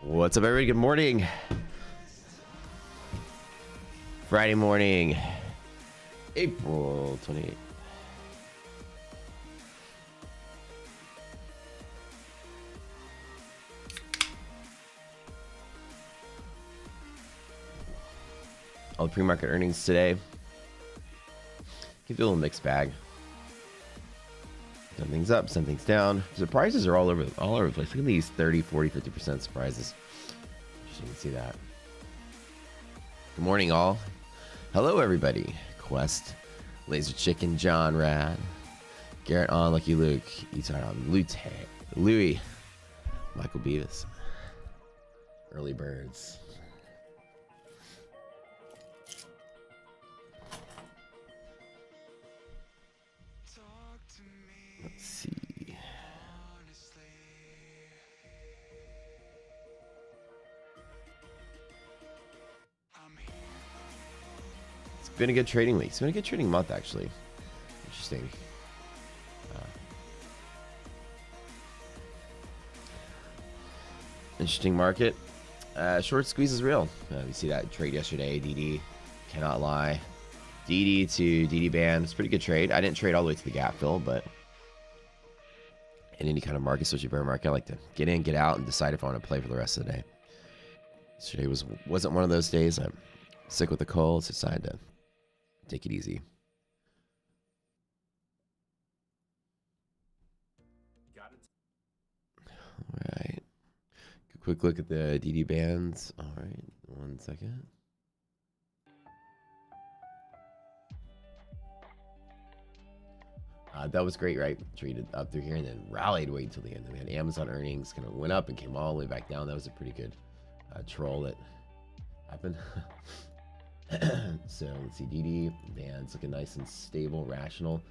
What's up, everybody? Good morning. Friday morning, April 28th. All the pre-market earnings today. Give you a little mixed bag. Some things up, some things down. Surprises are all over the place. Look at these 30, 40, 50% surprises. Interesting to see that. Good morning, all. Hello, everybody. Quest, Laser Chicken, John Rad, Garrett on, Lucky Luke, Etar on, Louis, Michael Beavis, Early Birds. Let's see. It's been a good trading week. It's been a good trading month, actually. Interesting. Interesting market. Short squeeze is real. We see that trade yesterday. DD cannot lie. DD to DD band. It's a pretty good trade. I didn't trade all the way to the gap fill, but in any kind of market, especially bear market, I like to get in, get out, and decide if I want to play for the rest of the day. Yesterday wasn't one of those days. I'm sick with the cold, so decided to take it easy. Got it. All right. Quick look at the DD bands. All right, 1 second. That was great, right? Traded up through here and then rallied way until the end. Then we had Amazon earnings, kind of went up and came all the way back down. That was a pretty good troll that happened. So let's see, DD bands looking nice and stable, rational,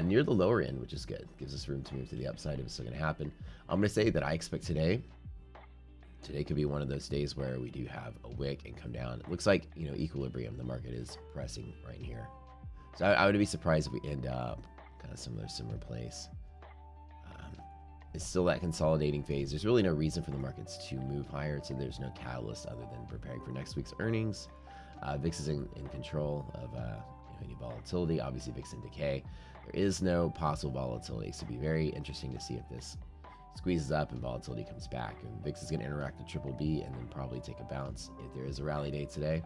near the lower end, which is good. Gives us room to move to the upside if it's still going to happen. I'm going to say that I expect today could be one of those days where we do have a wick and come down. It looks like, you know, equilibrium. The market is pressing right here. So I would be surprised if we end up kind of similar place. It's still that consolidating phase. There's really no reason for the markets to move higher. So there's no catalyst other than preparing for next week's earnings. VIX is in control of any volatility. Obviously, VIX in decay. There is no possible volatility. So it'll be very interesting to see if this squeezes up and volatility comes back. And VIX is going to interact with Triple B and then probably take a bounce if there is a rally day today.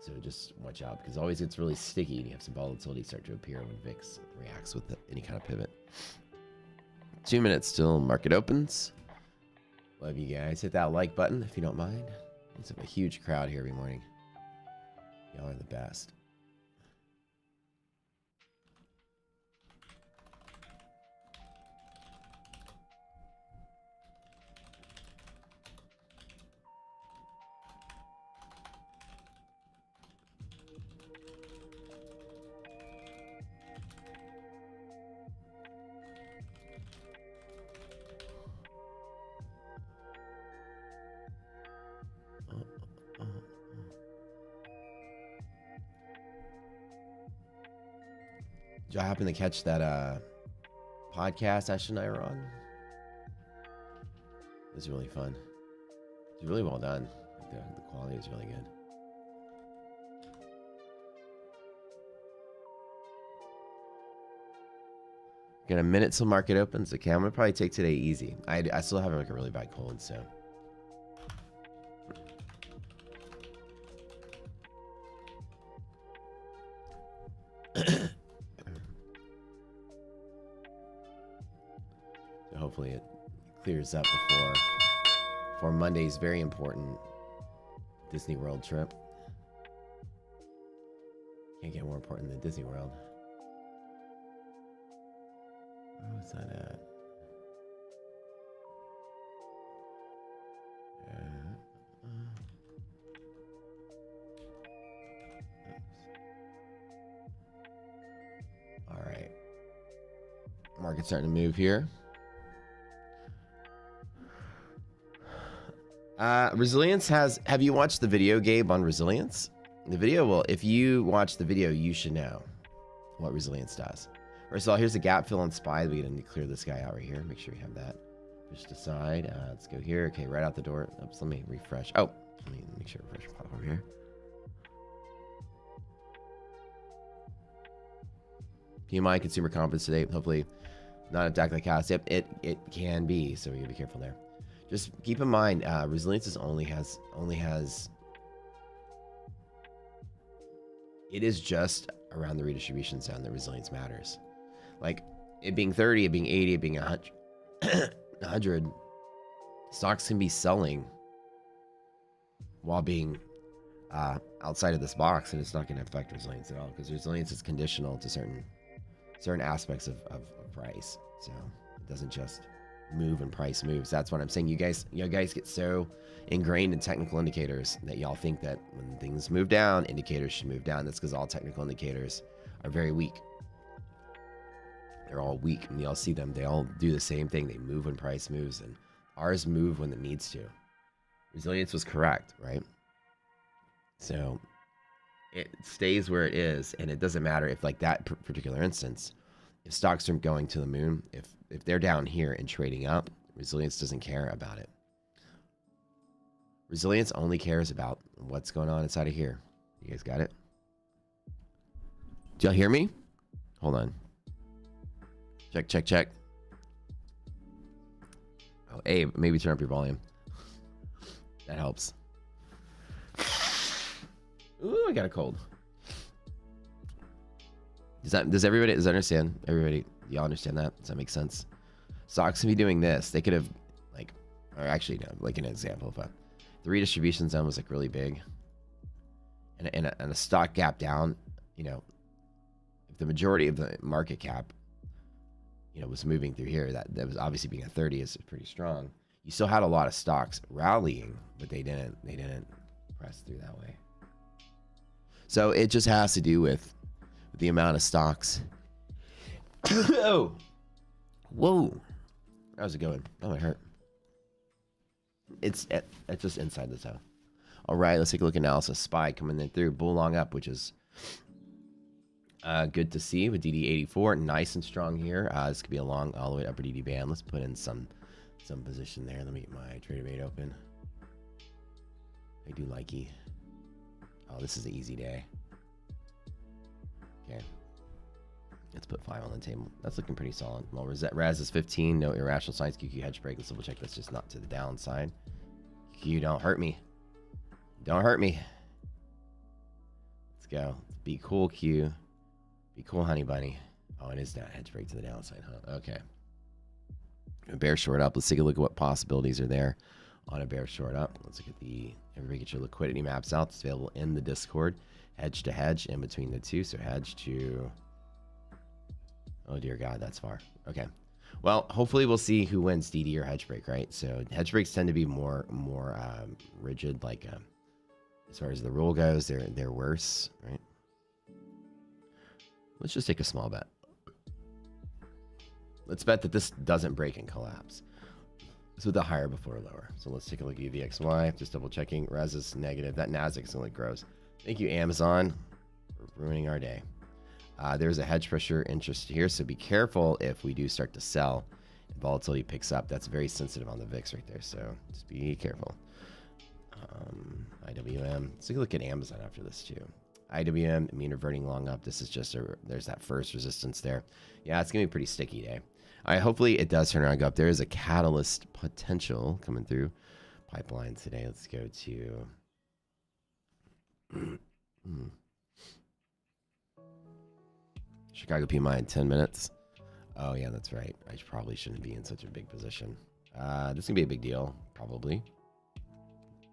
So just watch out, because it always gets really sticky and you have some volatility start to appear when VIX reacts with any kind of pivot. 2 minutes till market opens. Love you guys. Hit that like button if you don't mind. It's a huge crowd here every morning. Y'all are the best. Did y'all happen to catch that podcast Ash and I were on? It was really fun. It was really well done. Like the quality was really good. Got a minute till market opens. Okay, I'm gonna probably take today easy. I still have like a really bad cold, so. Hopefully it clears up before Monday's very important Disney World trip. Can't get more important than Disney World. What's that at? All right. Market's starting to move here. Resilience have you watched the video, Gabe, on resilience? The video, well, if you watch the video, you should know what resilience does. First of all, here's the gap fill on SPY. We need to clear this guy out right here. Make sure we have that Pushed aside. Let's go here. Okay, right out the door. Oops, let me refresh. Oh, let me make sure refresh pop over here. PMI consumer confidence today. Hopefully not attacked like chaos. Yep, it can be. So we gotta be careful there. Just keep in mind, resilience is only has. It is just around the redistribution zone that resilience matters. Like it being 30, it being 80, it being 100, 100 stocks can be selling while being outside of this box, and it's not going to affect resilience at all because resilience is conditional to certain aspects of price. So it doesn't just move and price moves. That's what I'm saying. You guys get so ingrained in technical indicators that y'all think that when things move down, indicators should move down. That's because all technical indicators are very weak. They're all weak, and y'all see them. They all do the same thing. They move when price moves, and ours move when it needs to. Resilience was correct, right? So it stays where it is, and it doesn't matter if, like that particular instance, if stocks are going to the moon, if they're down here and trading up, resilience doesn't care about it. Resilience only cares about what's going on inside of here. You guys got it? Do y'all hear me? Hold on. Check. Oh, Abe, maybe turn up your volume. That helps. Ooh, I got a cold. Does everybody understand? Everybody, y'all understand that? Does that make sense? Stocks can be doing this. They could have, like, or actually, no, like an example, if the redistribution zone was like really big, and a stock gap down, you know, if the majority of the market cap, you know, was moving through here, that was obviously being a 30 is pretty strong. You still had a lot of stocks rallying, but they didn't press through that way. So it just has to do with the amount of stocks. Oh, whoa! How's it going? Oh, it hurt. It's just inside the toe. All right, let's take a look at analysis. SPY coming in through, bull long up, which is good to see with DD84, nice and strong here. This could be a long all the way to upper DD band. Let's put in some position there. Let me get my trader bait open. I do likey. Oh, this is an easy day. Okay. Let's put 5 on the table. That's looking pretty solid. Well, Raz is 15. No irrational signs. QQ hedge break. Let's double check. That's just not to the downside. QQ, don't hurt me. Don't hurt me. Let's go. Be cool, Q. Be cool, honey bunny. Oh, it is that hedge break to the downside, huh? Okay. A bear short up. Let's take a look at what possibilities are there on a bear short up. Let's look at everybody get your liquidity maps out. It's available in the Discord. Hedge to hedge in between the two. So hedge to, oh dear God, that's far. Okay. Well, hopefully we'll see who wins DD or hedge break, right? So hedge breaks tend to be more rigid, like as far as the rule goes, they're worse, right? Let's just take a small bet. Let's bet that this doesn't break and collapse. So the higher before lower. So let's take a look at UVXY. Just double checking. Res is negative. That Nasdaq's only grows. Thank you, Amazon, for ruining our day. There's a hedge pressure interest here, so be careful if we do start to sell and volatility picks up. That's very sensitive on the VIX right there, so just be careful. IWM. Let's take a look at Amazon after this too. IWM, mean reverting long up. This is just there's that first resistance there. Yeah, it's gonna be a pretty sticky day. Hopefully it does turn around and go up. There is a catalyst potential coming through pipeline today. Let's go to Chicago PMI in 10 minutes. Oh yeah, that's right. I probably shouldn't be in such a big position. This is gonna be a big deal, probably.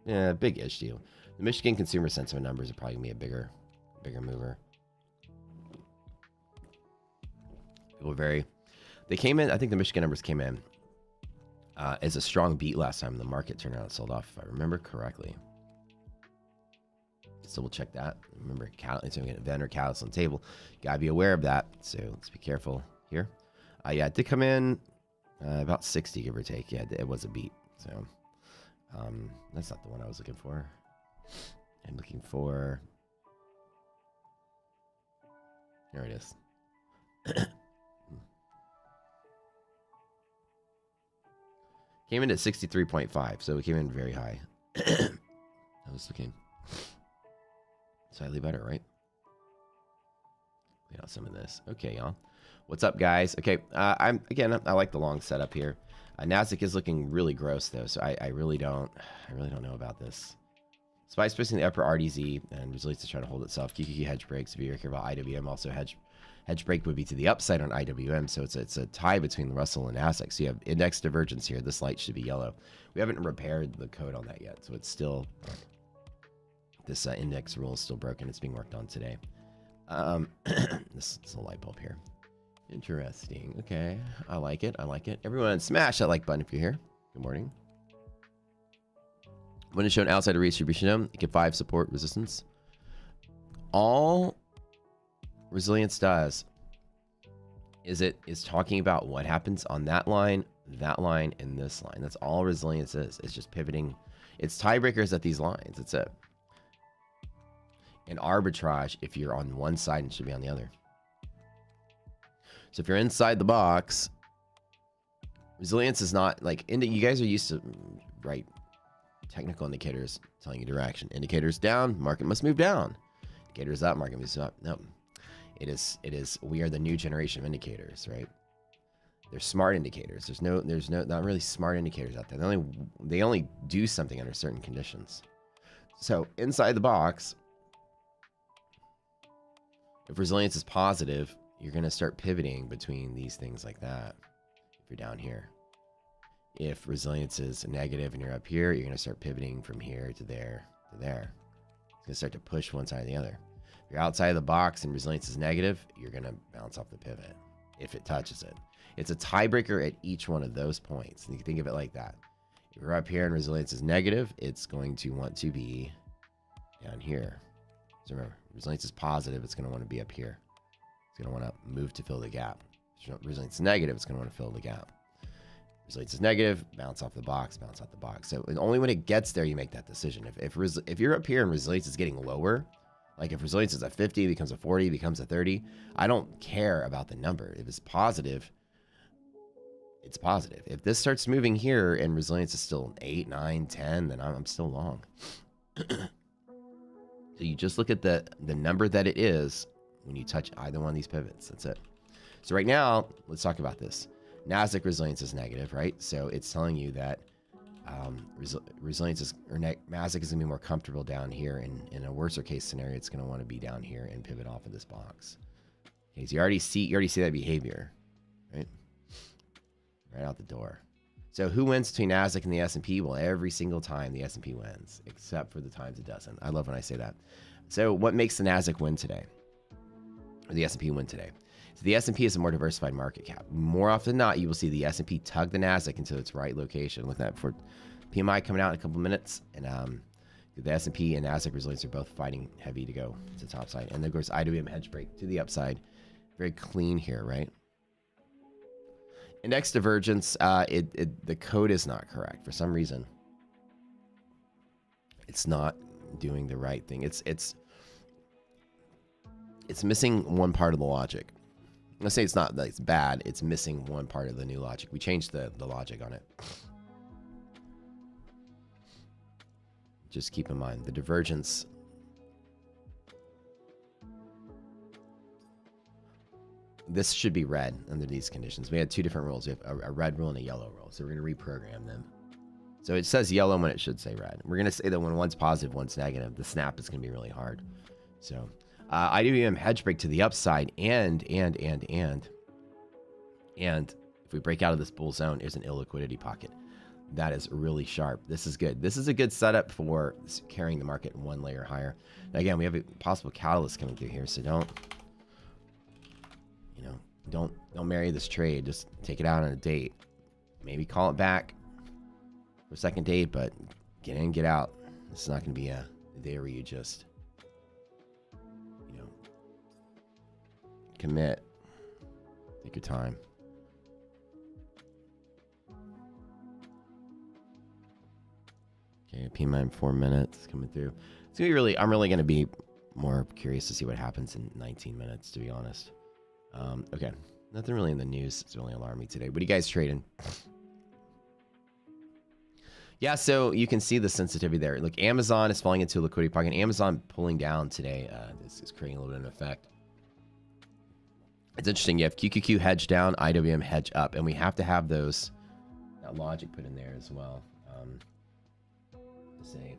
Yeah, big-ish deal. The Michigan consumer sentiment numbers are probably gonna be a bigger mover. People they came in. I think the Michigan numbers came in as a strong beat last time. The market turned around and sold off, if I remember correctly. So we'll check that. Remember, it's an event or catalyst on the table. You gotta be aware of that. So let's be careful here. Yeah, it did come in about 60, give or take. Yeah, it was a beat. So that's not the one I was looking for. I'm looking for. Here it is. Came in at 63.5, so it came in very high. That was looking slightly better, right? Clean out some of this. Okay, y'all. What's up, guys? Okay, I like the long setup here. Nasdaq is looking really gross though, so I really don't know about this. Spikes pushing the upper RDZ and resilience is trying to hold itself. QQQ hedge breaks. If you're here about IWM, also hedge break would be to the upside on IWM, so it's a tie between Russell and Nasdaq. So you have index divergence here. This light should be yellow. We haven't repaired the code on that yet, so it's still this index rule is still broken. It's being worked on today. This is a light bulb here. Interesting. Okay, I like it. I like it. Everyone, smash that like button if you're here. Good morning. When it's shown outside of redistribution zone, it can 5 support resistance. All resilience does is it is talking about what happens on that line, and this line. That's all resilience is. It's just pivoting. It's tiebreakers at these lines. That's it. And arbitrage, if you're on one side, and should be on the other. So if you're inside the box, resilience is not like you guys are used to, right? Technical indicators telling you direction. Indicators down, market must move down. Indicators up, market moves up. No, it is. We are the new generation of indicators, right? They're smart indicators. There's not really smart indicators out there. They only do something under certain conditions. So inside the box, if resilience is positive, you're going to start pivoting between these things like that. If you're down here, if resilience is negative and you're up here, you're going to start pivoting from here to there to there. It's going to start to push one side or the other. If you're outside of the box and resilience is negative, you're going to bounce off the pivot if it touches it. It's a tiebreaker at each one of those points. And you can think of it like that. If you're up here and resilience is negative, it's going to want to be down here. So remember, resilience is positive, it's going to want to be up here. It's going to want to move to fill the gap. Resilience is negative, it's going to want to fill the gap. Resilience is negative, bounce off the box, bounce off the box. So only when it gets there, you make that decision. If you're up here and resilience is getting lower, like if resilience is a 50, becomes a 40, becomes a 30, I don't care about the number. If it's positive, it's positive. If this starts moving here and resilience is still 8, 9, 10, then I'm still long. So you just look at the number that it is when you touch either one of these pivots. That's it. So right now, let's talk about this. Nasdaq resilience is negative, right? So it's telling you that resilience is, or Nasdaq is going to be more comfortable down here. And in a worser case scenario, it's going to want to be down here and pivot off of this box. Okay, so you already see that behavior, right? Right out the door. So who wins between Nasdaq and the S&P? Well, every single time the S&P wins, except for the times it doesn't. I love when I say that. So what makes the Nasdaq win today? Or the S&P win today? So the S&P is a more diversified market cap. More often than not, you will see the S&P tug the Nasdaq into its right location. Look at that for PMI coming out in a couple minutes. And the S&P and Nasdaq resilience are both fighting heavy to go to the top side. And then of course, IWM hedge break to the upside. Very clean here, right? Index divergence, the code is not correct for some reason. It's not doing the right thing. It's missing one part of the logic. Let's say it's not that it's bad. It's missing one part of the new logic. We changed the logic on it. Just keep in mind the divergence. This should be red under these conditions. We had two different rules. We have a red rule and a yellow rule. So we're going to reprogram them. So it says yellow when it should say red. We're going to say that when one's positive, one's negative, the snap is going to be really hard. So IWM hedge break to the upside and if we break out of this bull zone, is an illiquidity pocket. That is really sharp. This is good. This is a good setup for carrying the market one layer higher. Now, again, we have a possible catalyst coming through here, so don't marry this trade. Just take it out on a date. Maybe call it back for a second date, but get in, get out. This is not going to be a day where you just, commit. Take your time. Okay, PMI in 4 minutes coming through. It's gonna be really. I'm really gonna be more curious to see what happens in 19 minutes, to be honest. Okay, nothing really in the news. It's really alarming today. What are you guys trading? Yeah, so you can see the sensitivity there. Look, Amazon is falling into a liquidity pocket. Amazon pulling down today. This is creating a little bit of an effect. It's interesting. You have QQQ hedge down, IWM hedge up, and we have to have those that logic put in there as well. To say.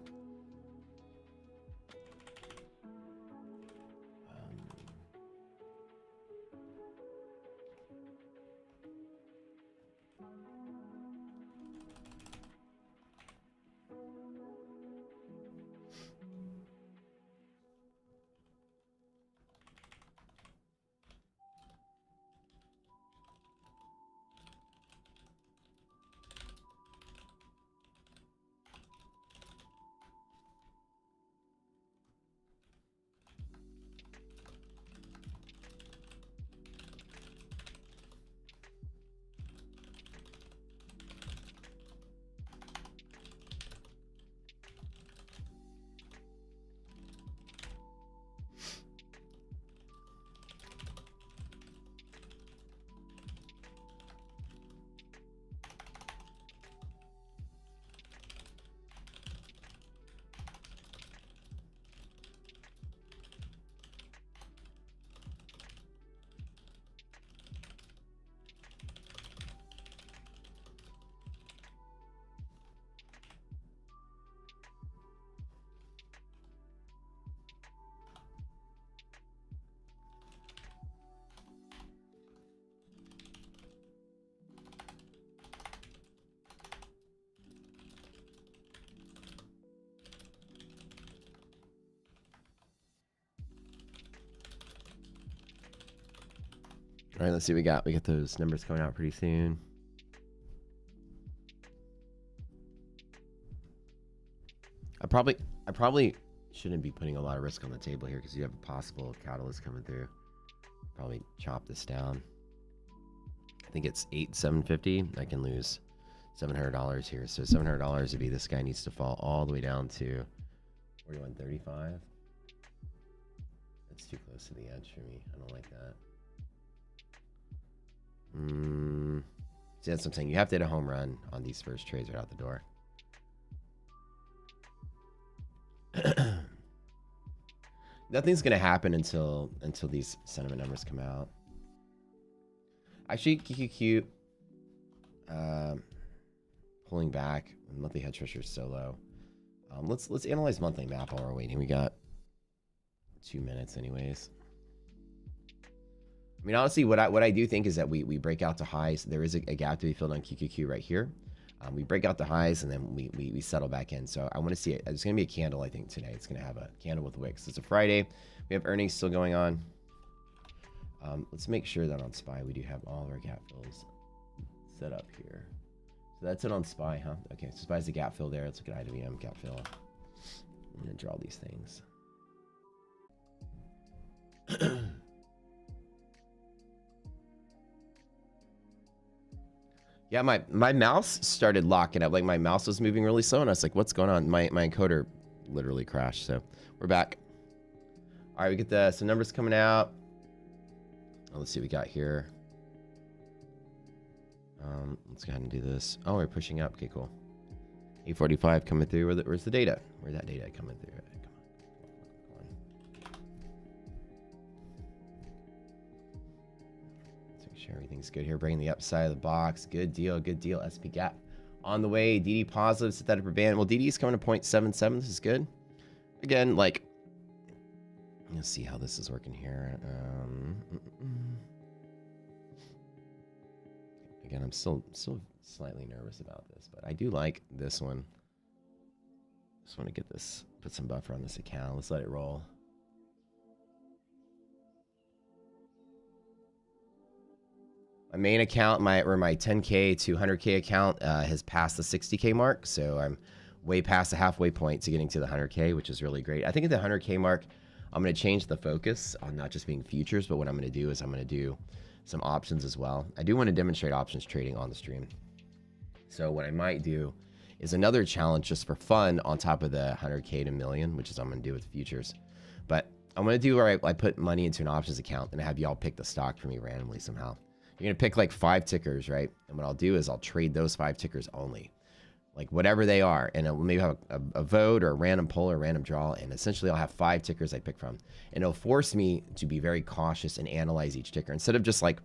All right, let's see what we got. We got those numbers coming out pretty soon. I probably shouldn't be putting a lot of risk on the table here because you have a possible catalyst coming through. Probably chop this down. I think it's 750. I can lose $700 here. So $700 would be this guy needs to fall all the way down to 41.35. That's too close to the edge for me. I don't like that. See, that's what I'm saying. You have to hit a home run on these first trades right out the door. Nothing's gonna happen until these sentiment numbers come out. Actually, QQQ pulling back. Monthly hedge pressure is so low. Let's analyze monthly map while we're waiting. We got 2 minutes, anyways. I mean, honestly, what I do think is that we break out to highs. There is a gap to be filled on QQQ right here. We break out the highs and then we settle back in. So I want to see it. It's going to be a candle, I think, today. It's going to have a candle with wicks. It's a Friday. We have earnings still going on. Let's make sure that on SPY we do have all of our gap fills set up here. So that's it on SPY, huh? Okay, so SPY's the gap fill there. Let's look at IWM gap fill. I'm going to draw these things. Yeah, my mouse started locking up. Like, my mouse was moving really slow, and I was like, what's going on? My encoder literally crashed, so we're back. All right, we get some numbers coming out. Oh, let's see what we got here. Let's go ahead and do this. Oh, we're pushing up. Okay, cool. 845 coming through. Where's the data? Where's that data coming through? Come on. Let's make sure everything's good here. Bringing the upside of the box. Good deal. Good deal. SP gap on the way. DD positive. Set that upper band. Well, DD is coming to 0.77. This is good. Again, like, let's see how this is working here. Again, I'm still slightly nervous about this, but I do like this one. Just want to get this, put some buffer on this account. Let's let it roll. My main account, my 10K to 100K account has passed the 60K mark, so I'm way past the halfway point to getting to the 100K, which is really great. I think at the 100K mark, I'm going to change the focus on not just being futures, but what I'm going to do is I'm going to do some options as well. I do want to demonstrate options trading on the stream. So what I might do is another challenge just for fun on top of the 100K to million, which is I'm going to do with futures. But I'm going to do where I put money into an options account and have y'all pick the stock for me randomly somehow. You're going to pick like 5 tickers, right? And what I'll do is I'll trade those 5 tickers only. like whatever they are, and it'll maybe have a vote or a random pull or a random draw, and essentially I'll have 5 tickers I pick from, and it'll force me to be very cautious and analyze each ticker instead of just like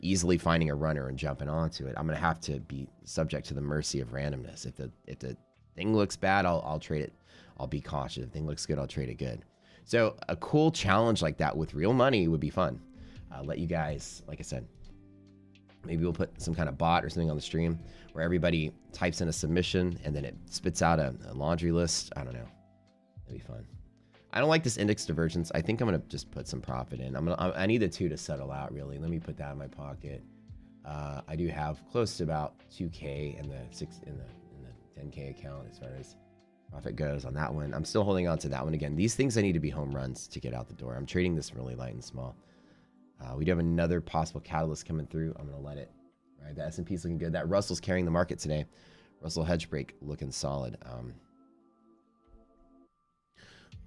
easily finding a runner and jumping onto it. I'm gonna have to be subject to the mercy of randomness. If the thing looks bad, I'll trade it. I'll be cautious. If the thing looks good, I'll trade it good. So a cool challenge like that with real money would be fun. Let you guys, like I said, maybe we'll put some kind of bot or something on the stream where everybody types in a submission and then it spits out a laundry list. I don't know. That'd be fun. I don't like this index divergence. I think I'm gonna just put some profit in. I need the 2 to settle out really. Let me put that in my pocket. I do have close to about 2K in the 10K account as far as profit goes on that one. I'm still holding on to that one. Again, these things I need to be home runs to get out the door. I'm trading this really light and small. We do have another possible catalyst coming through. I'm going to let it. All right, the S&P's looking good. That Russell's carrying the market today. Russell hedge break looking solid.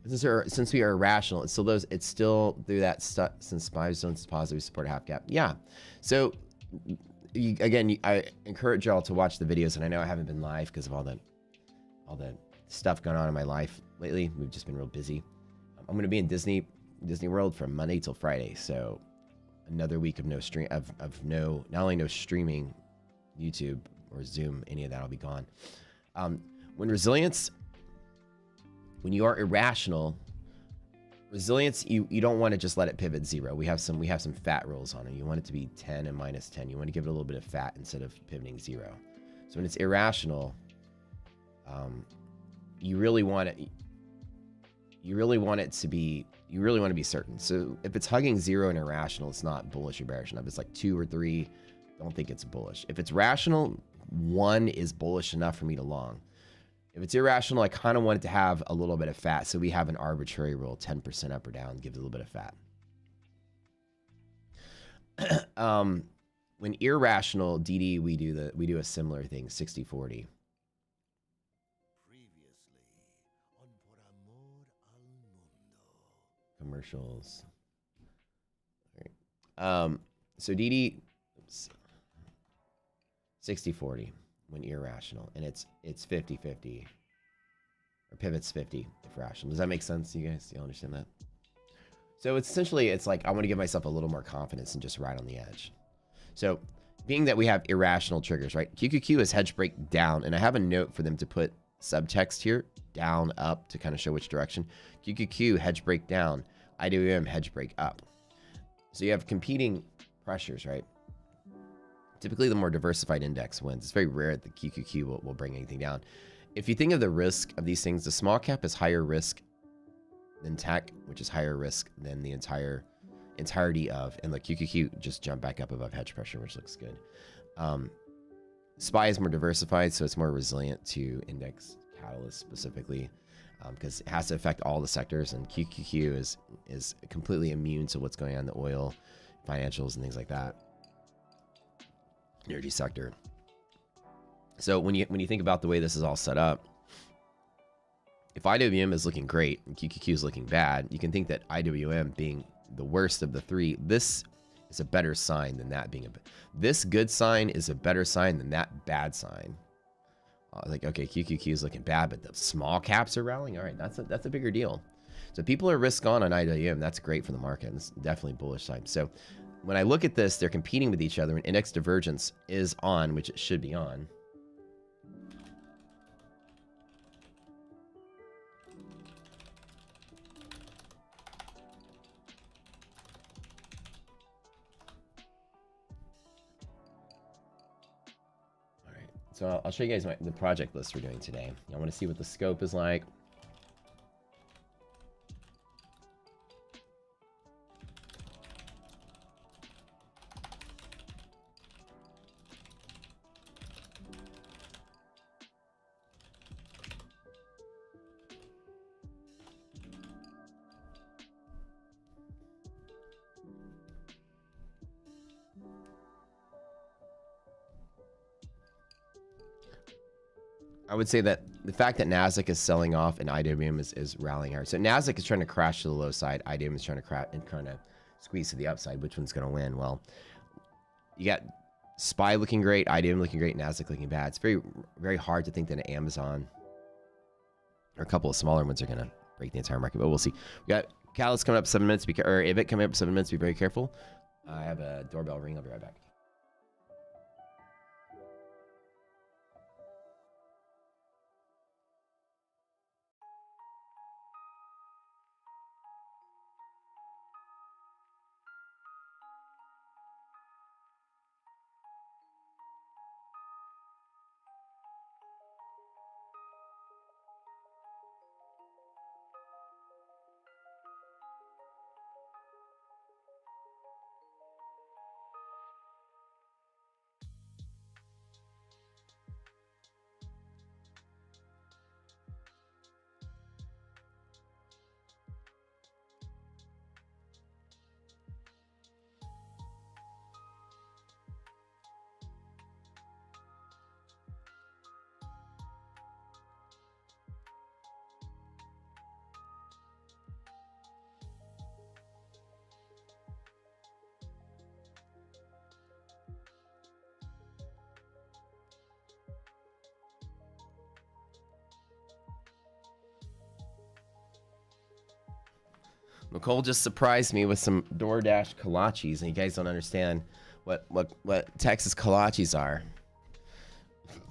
Since we are irrational, it's still through that since 5 zones positive support half gap. Yeah. So I encourage y'all to watch the videos, and I know I haven't been live because of all the stuff going on in my life lately. We've just been real busy. I'm going to be in Disney World from Monday till Friday, so another week of no stream not only no streaming YouTube or Zoom, any of that will be gone. When you are irrational, resilience, you don't want to just let it pivot 0. We have some fat rules on it. You want it to be 10 and minus 10. You want to give it a little bit of fat instead of pivoting 0. So when it's irrational, you really want to be certain. So if it's hugging 0 and irrational, it's not bullish or bearish enough. It's like 2 or 3, don't think it's bullish. If it's rational, 1 is bullish enough for me to long. If it's irrational, I kind of want it to have a little bit of fat. So we have an arbitrary rule, 10% up or down, gives a little bit of fat. When irrational, DD, we do a similar thing, 60-40. Commercials. All right. So DD, 60-40 when irrational, and it's 50-50, or pivots 50 if rational. Does that make sense to you guys? You understand that? So it's essentially, it's like I want to give myself a little more confidence and just ride on the edge. So being that we have irrational triggers, right? QQQ is hedge break down, and I have a note for them to put subtext here, down, up, to kind of show which direction. QQQ, hedge break down. IWM, hedge break up. So you have competing pressures, right? Typically, the more diversified index wins. It's very rare that the QQQ will bring anything down. If you think of the risk of these things, the small cap is higher risk than tech, which is higher risk than the entirety of, and the QQQ just jumped back up above hedge pressure, which looks good. SPY is more diversified, so it's more resilient to index catalysts specifically, because it has to affect all the sectors, and QQQ is completely immune to what's going on in the oil, financials, and things like that. Energy sector. So when you think about the way this is all set up, if IWM is looking great and QQQ is looking bad, you can think that IWM being the worst of the 3, this is a better sign than that being this good sign is a better sign than that bad sign. Like, okay, QQQ is looking bad, but the small caps are rallying. All right, that's a bigger deal. So people are risk on IWM. That's great for the market. It's definitely bullish sign. So when I look at this, they're competing with each other, and index divergence is on, which it should be on. All right, so I'll show you guys the project list we're doing today. I want to see what the scope is like. I would say that the fact that NASDAQ is selling off and IWM is rallying hard. So NASDAQ is trying to crash to the low side. IWM is trying to crash and trying to squeeze to the upside. Which one's going to win? Well, you got SPY looking great, IDM looking great, NASDAQ looking bad. It's very, very hard to think that an Amazon or a couple of smaller ones are going to break the entire market, but we'll see. We got Catalyst coming up 7 minutes, or IBIT coming up 7 minutes. Be very careful. I have a doorbell ring. I'll be right back. Nicole just surprised me with some DoorDash kolaches, and you guys don't understand what Texas kolaches are.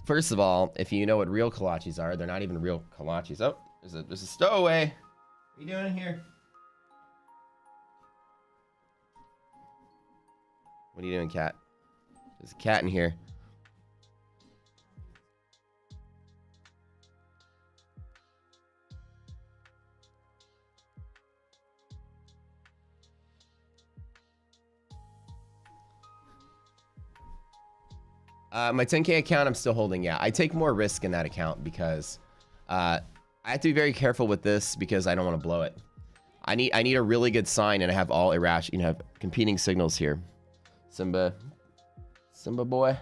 First of all, if you know what real kolaches are, they're not even real kolaches. Oh, there's a stowaway. What are you doing here? What are you doing, cat? There's a cat in here. My 10K account, I'm still holding. Yeah, I take more risk in that account because I have to be very careful with this because I don't want to blow it. I need a really good sign, and I have all irrational, have competing signals here. Simba boy.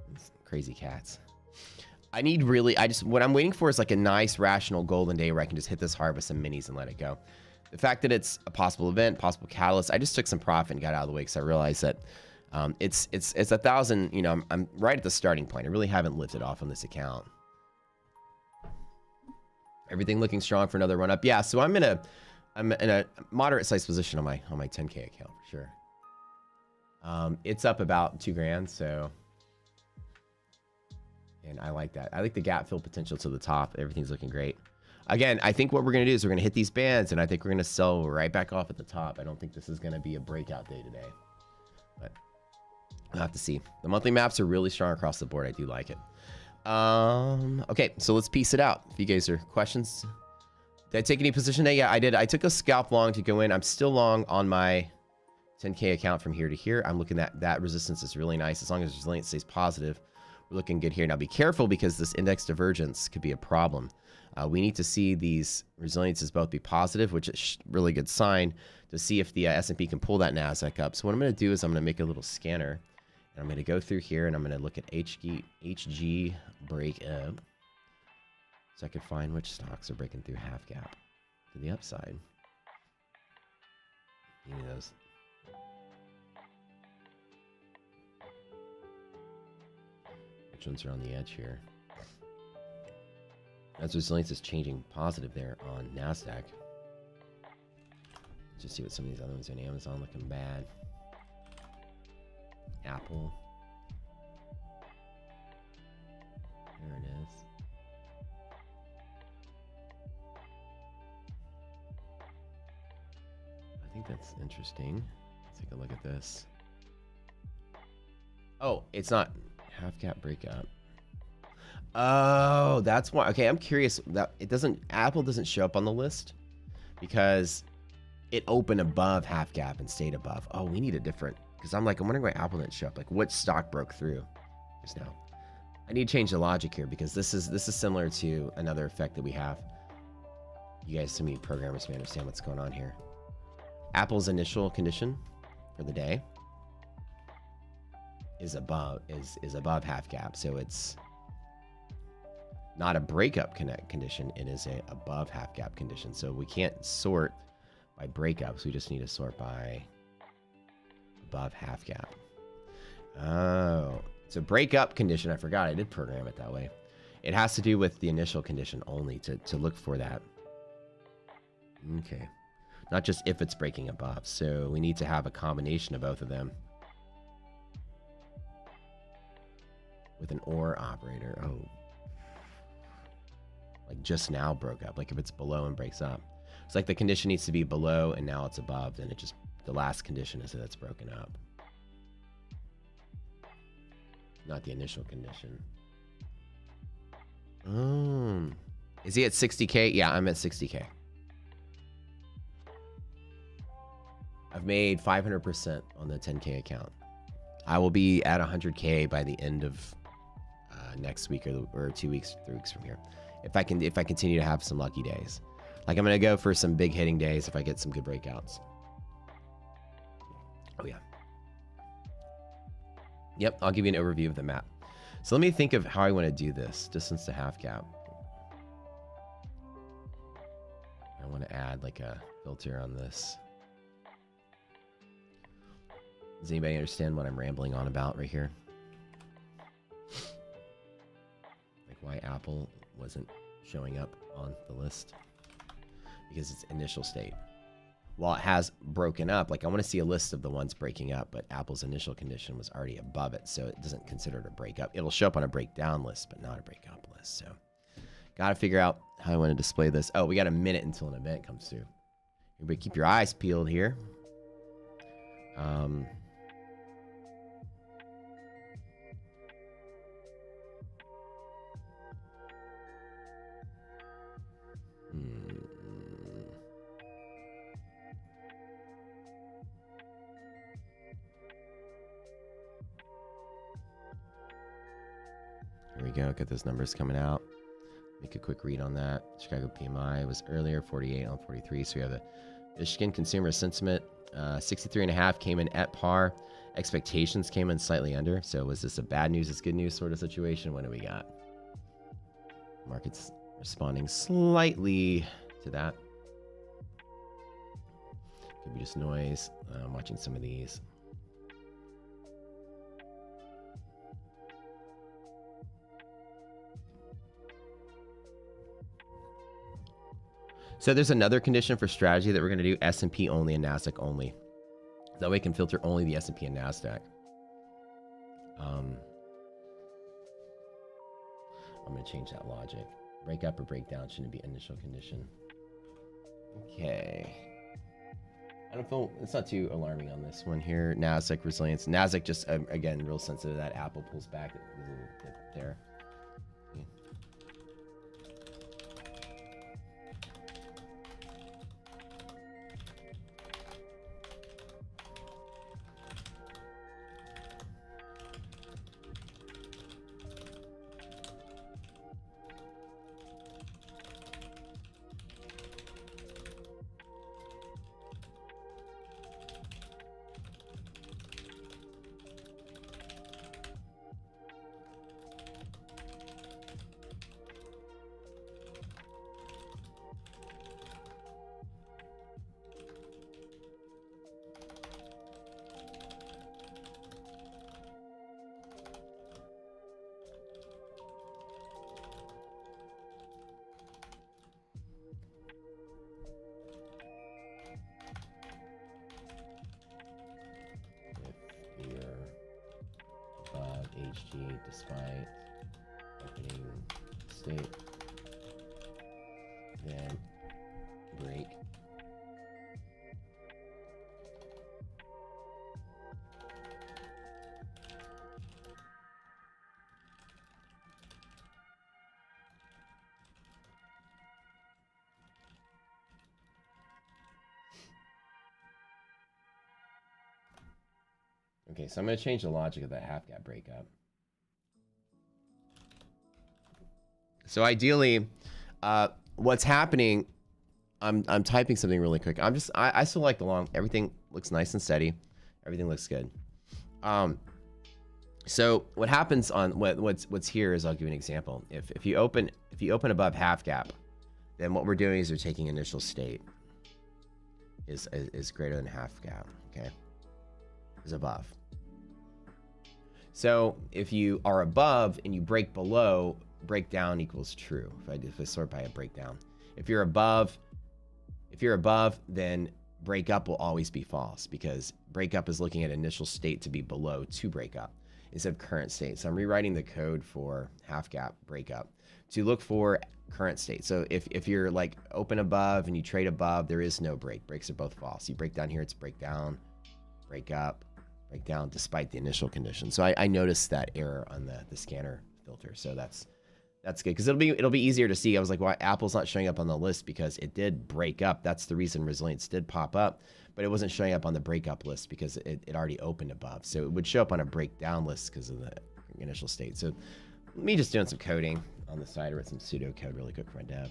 These crazy cats. What I'm waiting for is like a nice rational golden day where I can just hit this hard with some minis and let it go. The fact that it's a possible event, possible catalyst, I just took some profit and got out of the way because I realized that it's 1,000. You know, I'm right at the starting point. I really haven't lifted off on this account. Everything looking strong for another run up. Yeah, so I'm in a moderate sized position on my 10K account for sure. It's up about 2 grand, so, and I like that. I like the gap fill potential to the top. Everything's looking great. Again, I think what we're gonna do is we're gonna hit these bands, and I think we're gonna sell right back off at the top. I don't think this is gonna be a breakout day today, but we'll have to see. The monthly maps are really strong across the board. I do like it. Okay, so let's piece it out. If you guys are questions, did I take any position today? Yeah, I did. I took a scalp long to go in. I'm still long on my 10K account from here to here. I'm looking at that resistance is really nice. As long as resilience stays positive, we're looking good here. Now be careful because this index divergence could be a problem. We need to see these resiliences both be positive, which is a really good sign, to see if the S&P can pull that NASDAQ up. So what I'm going to do is I'm going to make a little scanner. And I'm going to go through here and I'm going to look at HG break up. So I can find which stocks are breaking through half gap to the upside. Give me those. Which ones are on the edge here? As resilience is changing positive there on NASDAQ. Just see what some of these other ones are on Amazon looking bad. Apple. There it is. I think that's interesting. Let's take a look at this. Oh, it's not half gap breakout. Oh, that's why. Okay, I'm curious that Apple doesn't show up on the list because it opened above half gap and stayed above. Oh, we need a different, because I'm wondering why Apple didn't show up. Like, what stock broke through just now? I need to change the logic here because this is similar to another effect that we have. You guys, some of you programmers may understand what's going on here. Apple's initial condition for the day is above half gap, so it's not a breakup condition. It is a above half gap condition. So we can't sort by breakups. We just need to sort by above half gap. Oh, so breakup condition. I forgot I did program it that way. It has to do with the initial condition only to look for that. Okay. Not just if it's breaking above. So we need to have a combination of both of them. With an OR operator. Oh. Like just now broke up. Like if it's below and breaks up. It's like the condition needs to be below and now it's above. Then it just, the last condition is that it's broken up. Not the initial condition. Is he at 60K? Yeah, I'm at 60K. I've made 500% on the 10K account. I will be at 100K by the end of next week or 2 weeks, 3 weeks from here. If I continue to have some lucky days. Like I'm gonna go for some big hitting days if I get some good breakouts. Oh yeah. Yep, I'll give you an overview of the map. So let me think of how I want to do this. Distance to half cap. I want to add like a filter on this. Does anybody understand what I'm rambling on about right here? Like why Apple wasn't showing up on the list? Because it's initial state. While it has broken up, like I want to see a list of the ones breaking up, but Apple's initial condition was already above it, so it doesn't consider it a breakup. It'll show up on a breakdown list, but not a breakup list. So got to figure out how I want to display this. Oh, we got a minute until an event comes through. Everybody keep your eyes peeled here. Here we go. Get those numbers coming out. Make a quick read on that. Chicago PMI was earlier, 48 on 43. So we have the Michigan consumer sentiment, 63.5 came in at par. Expectations came in slightly under. So was this a bad news is good news sort of situation? What do we got? Markets responding slightly to that. Could be just noise. I'm watching some of these. So there's another condition for strategy that we're going to do S&P only and NASDAQ only. That way we can filter only the S&P and NASDAQ. I'm going to change that logic. Breakup or breakdown shouldn't be initial condition. Okay. I don't feel, it's not too alarming on this one here. NASDAQ resilience. NASDAQ just, again, real sensitive that Apple pulls back a little bit there. Despite opening state, then break. Okay, so I'm going to change the logic of that half gap breakup. So ideally, what's happening, I'm typing something really quick. I still like the long, everything looks nice and steady. Everything looks good. So what happens on what's here is, I'll give you an example. If you open above half gap, then what we're doing is we're taking initial state is greater than half gap, okay? Is above. So if you are above and you break below, breakdown equals true. If I sort by a breakdown, if you're above, then breakup will always be false, because breakup is looking at initial state to be below to break up instead of current state. So I'm rewriting the code for half gap breakup to look for current state. So if you're like open above and you trade above, there is no break. Breaks are both false. You break down here, it's breakdown, break up, break down despite the initial condition. So I noticed that error on the scanner filter. So that's good, because it'll be easier to see. I was like, why Apple's not showing up on the list, because it did break up. That's the reason resilience did pop up, but it wasn't showing up on the breakup list because it already opened above. So it would show up on a breakdown list because of the initial state. So me just doing some coding on the side, or some pseudo code really quick for my dev.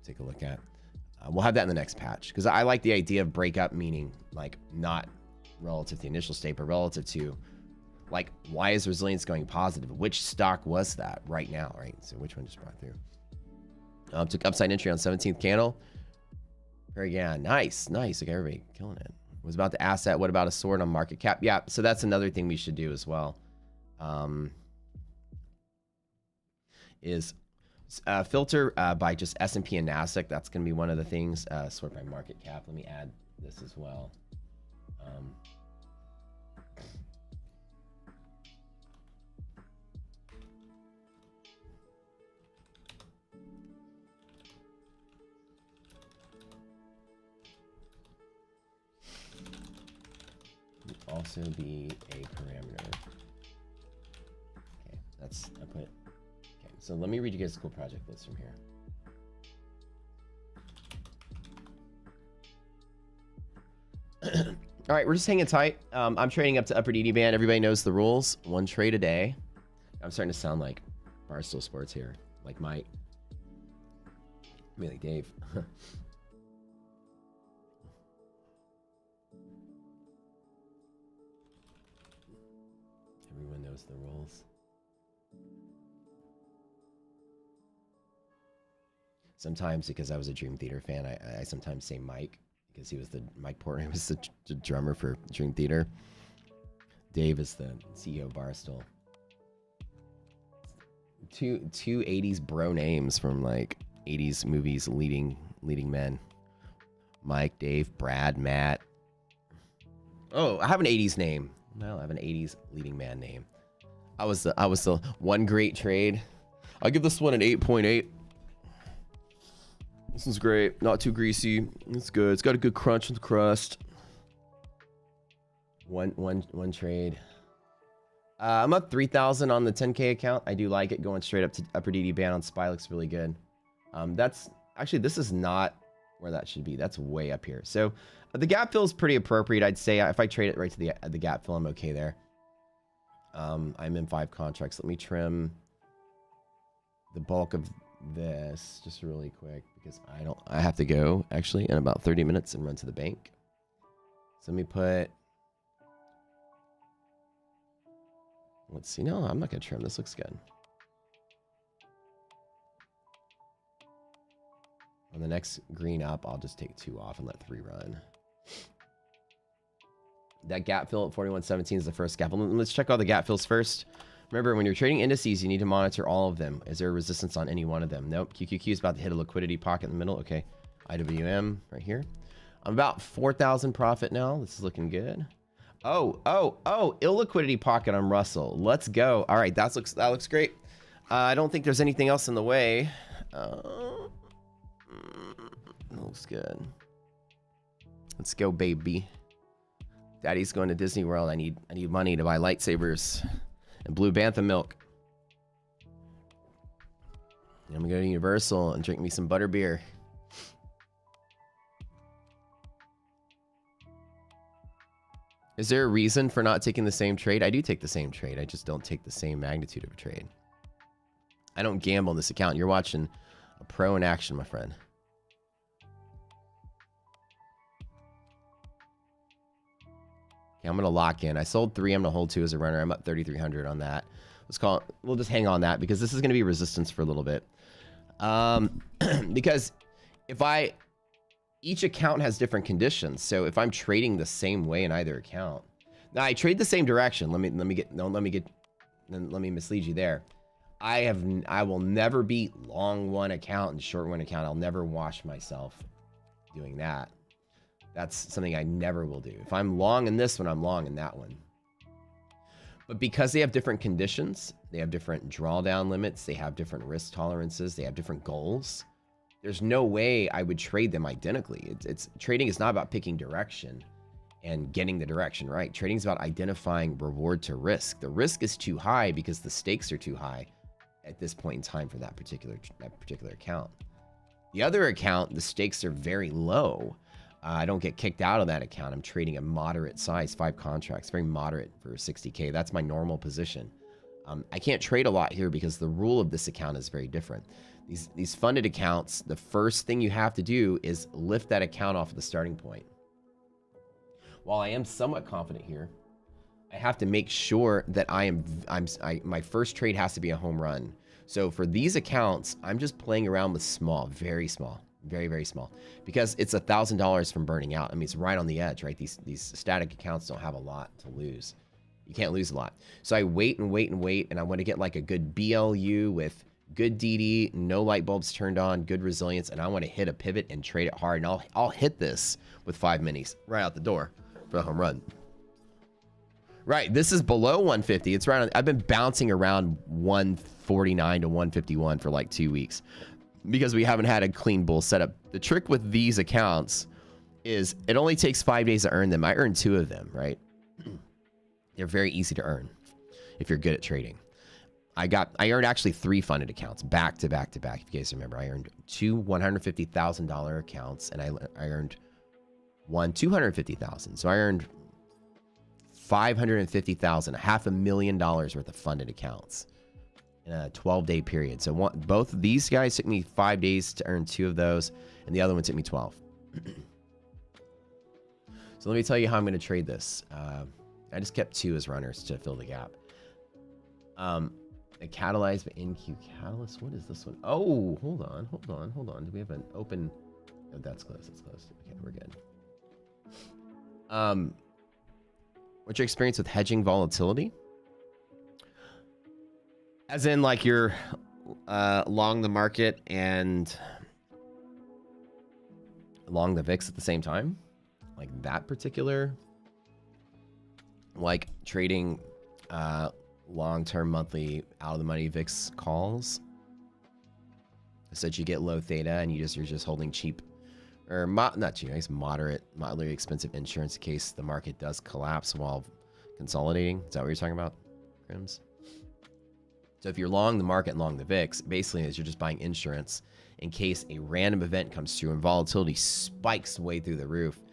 Take a look at. We'll have that in the next patch, because I like the idea of breakup meaning like not relative to the initial state, but relative to like, why is resilience going positive? Which stock was that right now, right? So which one just brought through? Took upside entry on 17th candle. Very good. Nice. Okay, everybody killing it. Was about the asset. What about a sword on market cap? Yeah, so that's another thing we should do as well. Is filter by just S&P and NASDAQ. That's going to be one of the things. Sort by market cap. Let me add this as well. Also be a parameter. Okay, I put. Okay, so let me read you guys a cool project list from here. All right, we're just hanging tight. I'm trading up to upper DD band. Everybody knows the rules. One trade a day. I'm starting to sound like Barstool Sports here, like Mike. I mean, like Dave. Everyone knows the rules. Sometimes, because I was a Dream Theater fan, I sometimes say Mike, because he was Mike Portnoy was the drummer for Dream Theater. Dave is the CEO of Barstool. Two 80s bro names from like 80s movies, leading men. Mike, Dave, Brad, Matt. Oh, I have an 80s name. No, I have an 80s leading man name. I was the one great trade. I'll give this one an 8.8. This one's great. Not too greasy. It's good. It's got a good crunch on the crust. One trade. I'm up 3,000 on the 10K account. I do like it going straight up to upper DD band on SPY. Looks really good. That's actually, this is not where that should be. That's way up here. So the gap fill is pretty appropriate. I'd say if I trade it right to the gap fill, I'm okay there. I'm in 5 contracts. Let me trim the bulk of this just really quick, because I have to go actually in about 30 minutes and run to the bank. So let me put, let's see. No, I'm not gonna trim. This looks good. On the next green up, I'll just take 2 off and let 3 run. That gap fill at 41.17 is the first gap. Let's check all the gap fills first. Remember, when you're trading indices, you need to monitor all of them. Is there a resistance on any one of them? Nope. QQQ is about to hit a liquidity pocket in the middle. Okay. IWM right here. I'm about 4,000 profit now. This is looking good. Oh, illiquidity pocket on Russell. Let's go. All right, that looks great. I don't think there's anything else in the way. Looks good. Let's go, baby. Daddy's going to Disney World. I need money to buy lightsabers and blue bantha milk. And I'm gonna go to Universal and drink me some butterbeer. Is there a reason for not taking the same trade? I do take the same trade. I just don't take the same magnitude of a trade. I don't gamble on this account. You're watching a pro in action, my friend. Okay, I'm going to lock in. I sold 3. I'm going to hold 2 as a runner. I'm up 3,300 on that. We'll just hang on that, because this is going to be resistance for a little bit. Because each account has different conditions. So if I'm trading the same way in either account, now I trade the same direction. Let me get then let me mislead you there. I will never be long one account and short one account. I'll never wash myself doing that. That's something I never will do. If I'm long in this one, I'm long in that one. But because they have different conditions, they have different drawdown limits, they have different risk tolerances, they have different goals. There's no way I would trade them identically. Trading is not about picking direction and getting the direction right. Trading is about identifying reward to risk. The risk is too high because the stakes are too high at this point in time for that particular account. The other account, the stakes are very low. I don't get kicked out of that account. I'm trading a moderate size, 5 contracts, very moderate for 60K. That's my normal position. I can't trade a lot here because the rule of this account is very different. These funded accounts, the first thing you have to do is lift that account off of the starting point. While I am somewhat confident here, I have to make sure that my first trade has to be a home run. So for these accounts, I'm just playing around with small, very small, very, very small, because it's $1,000 from burning out. I mean, it's right on the edge, right? These static accounts don't have a lot to lose. You can't lose a lot. So I wait and wait and wait, and I want to get like a good BLU with good DD, no light bulbs turned on, good resilience, and I want to hit a pivot and trade it hard. And I'll hit this with 5 minis right out the door for the home run. Right, this is below 150. It's right on. I've been bouncing around 149 to 151 for like 2 weeks because we haven't had a clean bull setup. The trick with these accounts is it only takes 5 days to earn them. I earned 2 of them, right? They're very easy to earn if you're good at trading. I earned actually 3 funded accounts back to back to back. If you guys remember, I earned 2 $150,000 accounts and I earned 1 $250,000. So I earned $550,000, $500,000 worth of funded accounts in a 12-day period. So both of these guys took me 5 days to earn 2 of those, and the other one took me 12. So let me tell you how I'm going to trade this. I just kept 2 as runners to fill the gap. A catalyzed by NQ catalyst. What is this one? Oh, hold on. Do we have an open? Oh, that's close. That's close. Okay, we're good. What's your experience with hedging volatility? As in, like, you're long the market and long the VIX at the same time? Like that particular? Like trading long-term monthly out-of-the-money VIX calls? So that you get low theta and you're just holding cheap, or not cheap, I guess moderately expensive insurance in case the market does collapse while consolidating. Is that what you're talking about, Crims? So if you're long the market and long the VIX, basically is you're just buying insurance in case a random event comes through and volatility spikes way through the roof.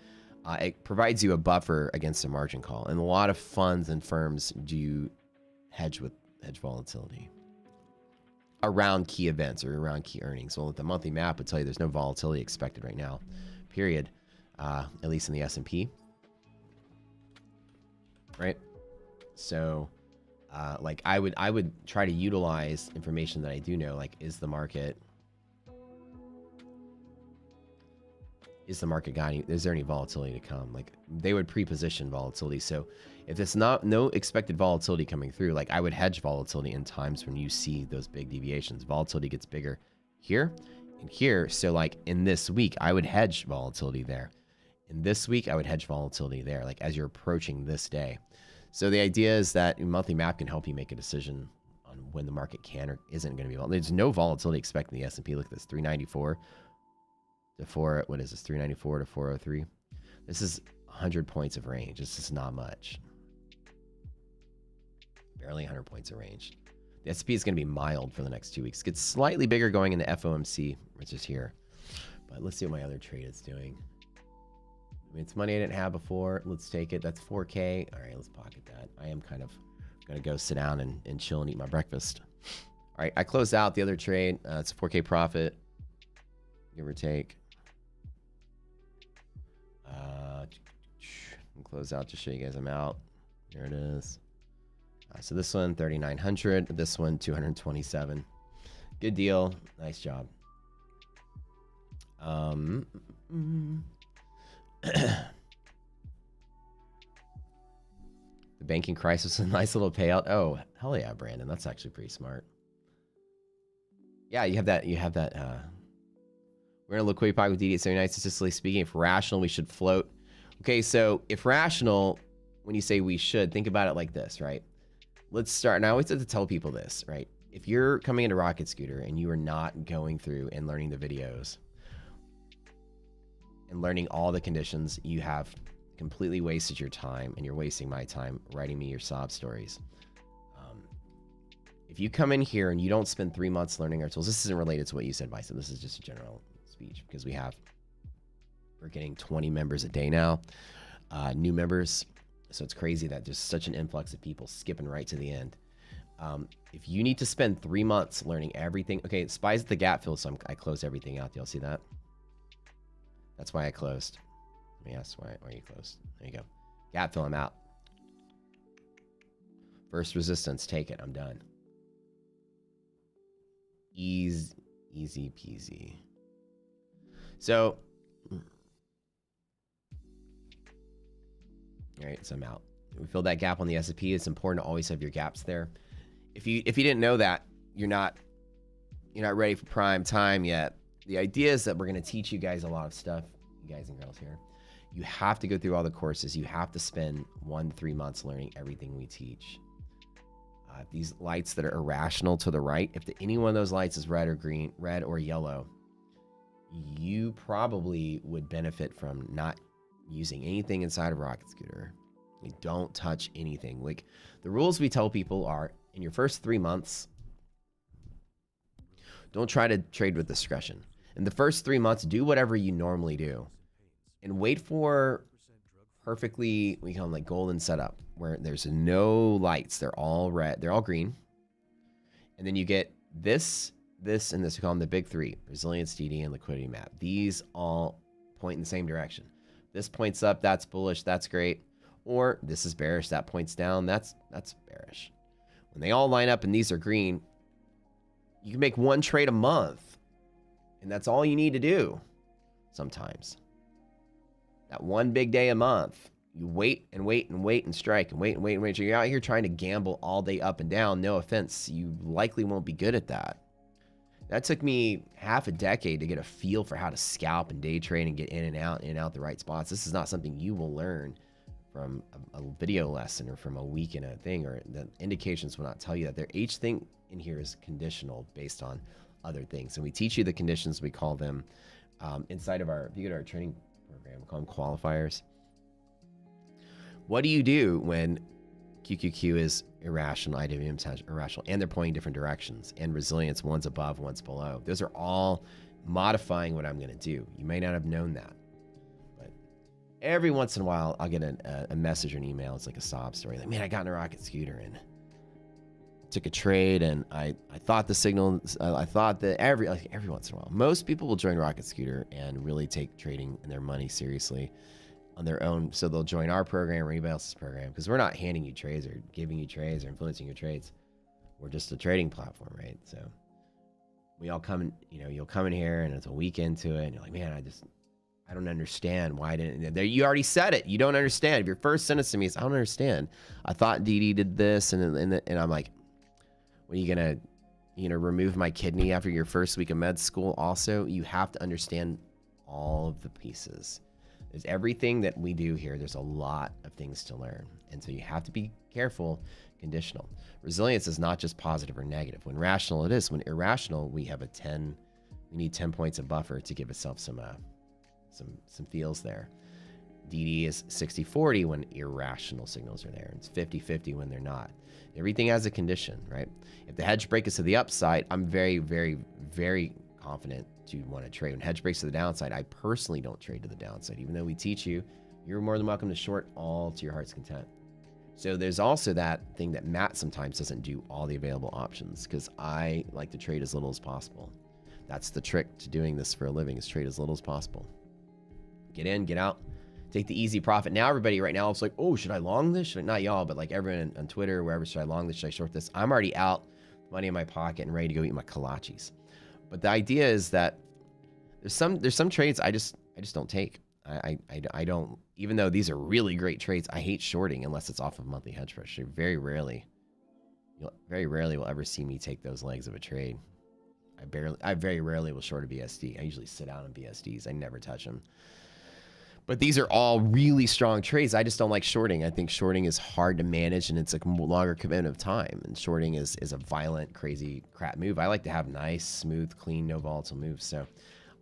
It provides you a buffer against a margin call. And a lot of funds and firms do hedge volatility around key events or around key earnings. Well, the monthly map would tell you there's no volatility expected right now, period. At least in the S&P, right? So, like I would try to utilize information that I do know, like is the market guiding? Is there any volatility to come? Like they would pre-position volatility. So if it's no expected volatility coming through, like I would hedge volatility in times when you see those big deviations. Volatility gets bigger here and here. So like in this week, I would hedge volatility there. In this week, I would hedge volatility there, like as you're approaching this day. So the idea is that a monthly map can help you make a decision on when the market can or isn't going to be volatile. There's no volatility expected in the S&P. Look at this, 394 to 4. What is this? 394 to 403. This is 100 points of range. This is not much. Barely 100 points of range. The S&P is going to be mild for the next 2 weeks. Gets slightly bigger going into FOMC, which is here. But let's see what my other trade is doing. I mean, it's money I didn't have before. Let's take it. That's 4K. All right, let's pocket that. I am kind of going to go sit down and chill and eat my breakfast. All right, I closed out the other trade. It's a 4K profit, give or take. Close out to show you guys I'm out. There it is. So this one 3,900. This one 227. Good deal. Nice job. The The banking crisis is a nice little payout. Oh, hell yeah, Brandon. That's actually pretty smart. Yeah, you have that. We're in a liquidity pocket with DD at 79. Statistically speaking, if rational, we should float. Okay, so if rational, when you say we should, think about it like this, right? Let's start. And I always have to tell people this, right? If you're coming into Rocket Scooter and you are not going through and learning the videos and learning all the conditions, you have completely wasted your time, and you're wasting my time writing me your sob stories. If you come in here and you don't spend 3 months learning our tools, this isn't related to what you said, Bison. This is just a general speech because we're getting 20 members a day now, new members. So it's crazy that there's such an influx of people skipping right to the end. If you need to spend 3 months learning everything, okay, Spies at the gap fill, so I closed everything out. Do y'all see that? That's why I closed. Let me ask why you closed. There you go. Gap fill, I'm out. First resistance, take it. I'm done. Easy peasy. So, all right, so I'm out. We filled that gap on the S&P. It's important to always have your gaps there. If you didn't know that, you're not ready for prime time yet. The idea is that we're going to teach you guys a lot of stuff, you guys and girls here. You have to go through all the courses. You have to spend 1 to 3 months learning everything we teach. These lights that are irrational to the right, if any one of those lights is red or green, red or yellow, you probably would benefit from not using anything inside of Rocket Scooter. You don't touch anything. Like, the rules we tell people are, in your first 3 months, don't try to trade with discretion. In the first 3 months, do whatever you normally do and wait for perfectly, we call them like golden setup, where there's no lights. They're all red. They're all green. And then you get this, and this. We call them the big three: resilience, DD, and liquidity map. These all point in the same direction. This points up, that's bullish, that's great. Or this is bearish, that points down, that's bearish. When they all line up and these are green, you can make 1 trade a month. And that's all you need to do sometimes. That 1 big day a month. You wait and wait and wait and strike and wait and wait and wait. So you're out here trying to gamble all day up and down. No offense, you likely won't be good at that. That took me half a decade to get a feel for how to scalp and day trade and get in and out the right spots. This is not something you will learn from a video lesson or from a week in a thing, or the indications will not tell you that. There, each thing in here is conditional based on other things. And we teach you the conditions, we call them inside of our, if you go to our training program, we call them qualifiers. What do you do when QQQ is irrational, IWM is irrational, and they're pointing different directions, and resilience, one's above, one's below? Those are all modifying what I'm going to do. You may not have known that, but every once in a while, I'll get a message or an email. It's like a sob story. Like, man, I got in a Rocket Scooter and took a trade, and I thought the signal, I thought that every once in a while, most people will join Rocket Scooter and really take trading and their money seriously on their own. So they'll join our program or anybody else's program, because we're not handing you trades or giving you trades or influencing your trades. We're just a trading platform, right? So we all come in, you'll come in here and it's a week into it and you're like, man, I don't understand why you already said it. You don't understand. If your first sentence to me is, I don't understand. I thought DD did this. And I'm like, what are you going to, remove my kidney after your first week of med school? Also, you have to understand all of the pieces. There's everything that we do here. There's a lot of things to learn. And so you have to be careful. Conditional. Resilience is not just positive or negative. When rational, it is. When irrational, we have we need 10 points of buffer to give itself some feels there. DD is 60-40 when irrational signals are there. It's 50-50 when they're not. Everything has a condition, right? If the hedge break is to the upside, I'm very, very, very confident to want to trade. When hedge breaks to the downside, I personally don't trade to the downside. Even though we teach you, you're more than welcome to short all to your heart's content. So there's also that thing that Matt sometimes doesn't do all the available options, because I like to trade as little as possible. That's the trick to doing this for a living, is trade as little as possible. Get in, get out, take the easy profit. Now everybody right now is like, oh, should I long this? Should I? Not y'all, but like everyone on Twitter or wherever, should I long this? Should I short this? I'm already out, money in my pocket and ready to go eat my kolaches. But the idea is that there's some trades I just don't take. I don't, even though these are really great trades, I hate shorting unless it's off of monthly hedge pressure. Very rarely will ever see me take those legs of a trade. I very rarely will short a BSD. I usually sit out on BSDs. I never touch them. But these are all really strong trades. I just don't like shorting. I think shorting is hard to manage and it's a longer commitment of time. And shorting is a violent, crazy crap move. I like to have nice, smooth, clean, no volatile moves. So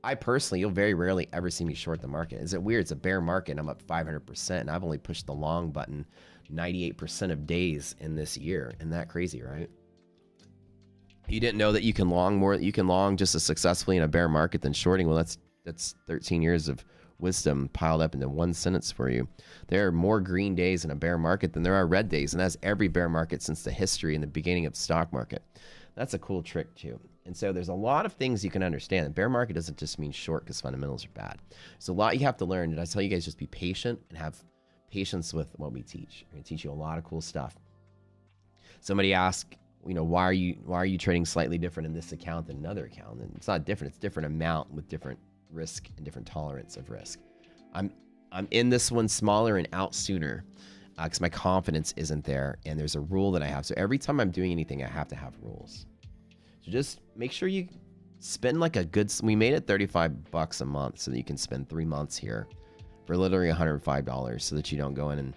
I personally, you'll very rarely ever see me short the market. Is it weird? It's a bear market and I'm up 500% and I've only pushed the long button 98% of days in this year. Isn't that crazy, right? You didn't know that you can long more, you can long just as successfully in a bear market than shorting. Well, that's 13 years of wisdom piled up into one sentence for you. There are more green days in a bear market than there are red days, and that's every bear market since the history and the beginning of the stock market. That's a cool trick too. And so there's a lot of things you can understand. The bear market doesn't just mean short because fundamentals are bad. There's a lot you have to learn. And I tell you guys, just be patient and have patience with what we teach. We're going to teach you a lot of cool stuff. Somebody asked, you know, why are you trading slightly different in this account than another account? And it's not different. It's different amount with different risk and different tolerance of risk. I'm in this one smaller and out sooner because my confidence isn't there, and there's a rule that I have. So every time I'm doing anything, I have to have rules. So just make sure you spend like a good. We made it $35 a month so that you can spend 3 months here for literally $105, so that you don't go in and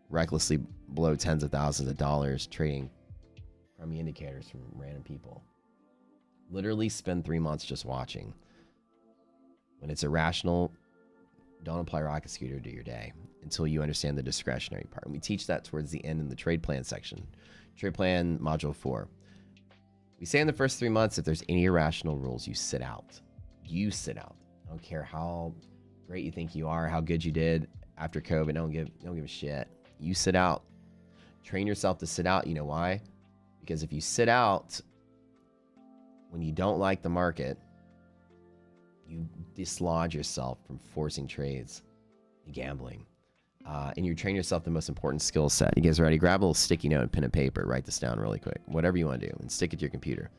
recklessly blow tens of thousands of dollars trading crummy indicators from random people. Literally spend 3 months just watching. When it's irrational, don't apply rocket scooter to your day until you understand the discretionary part. And we teach that towards the end in the trade plan section. Trade plan module 4. We say in the first 3 months, if there's any irrational rules, you sit out. You sit out. I don't care how great you think you are, how good you did after COVID. Don't give a shit. You sit out. Train yourself to sit out. You know why? Because if you sit out when you don't like the market, you dislodge yourself from forcing trades and gambling. And you train yourself the most important skill set. You guys ready? Grab a little sticky note and pen and paper. Write this down really quick. Whatever you want to do. And stick it to your computer.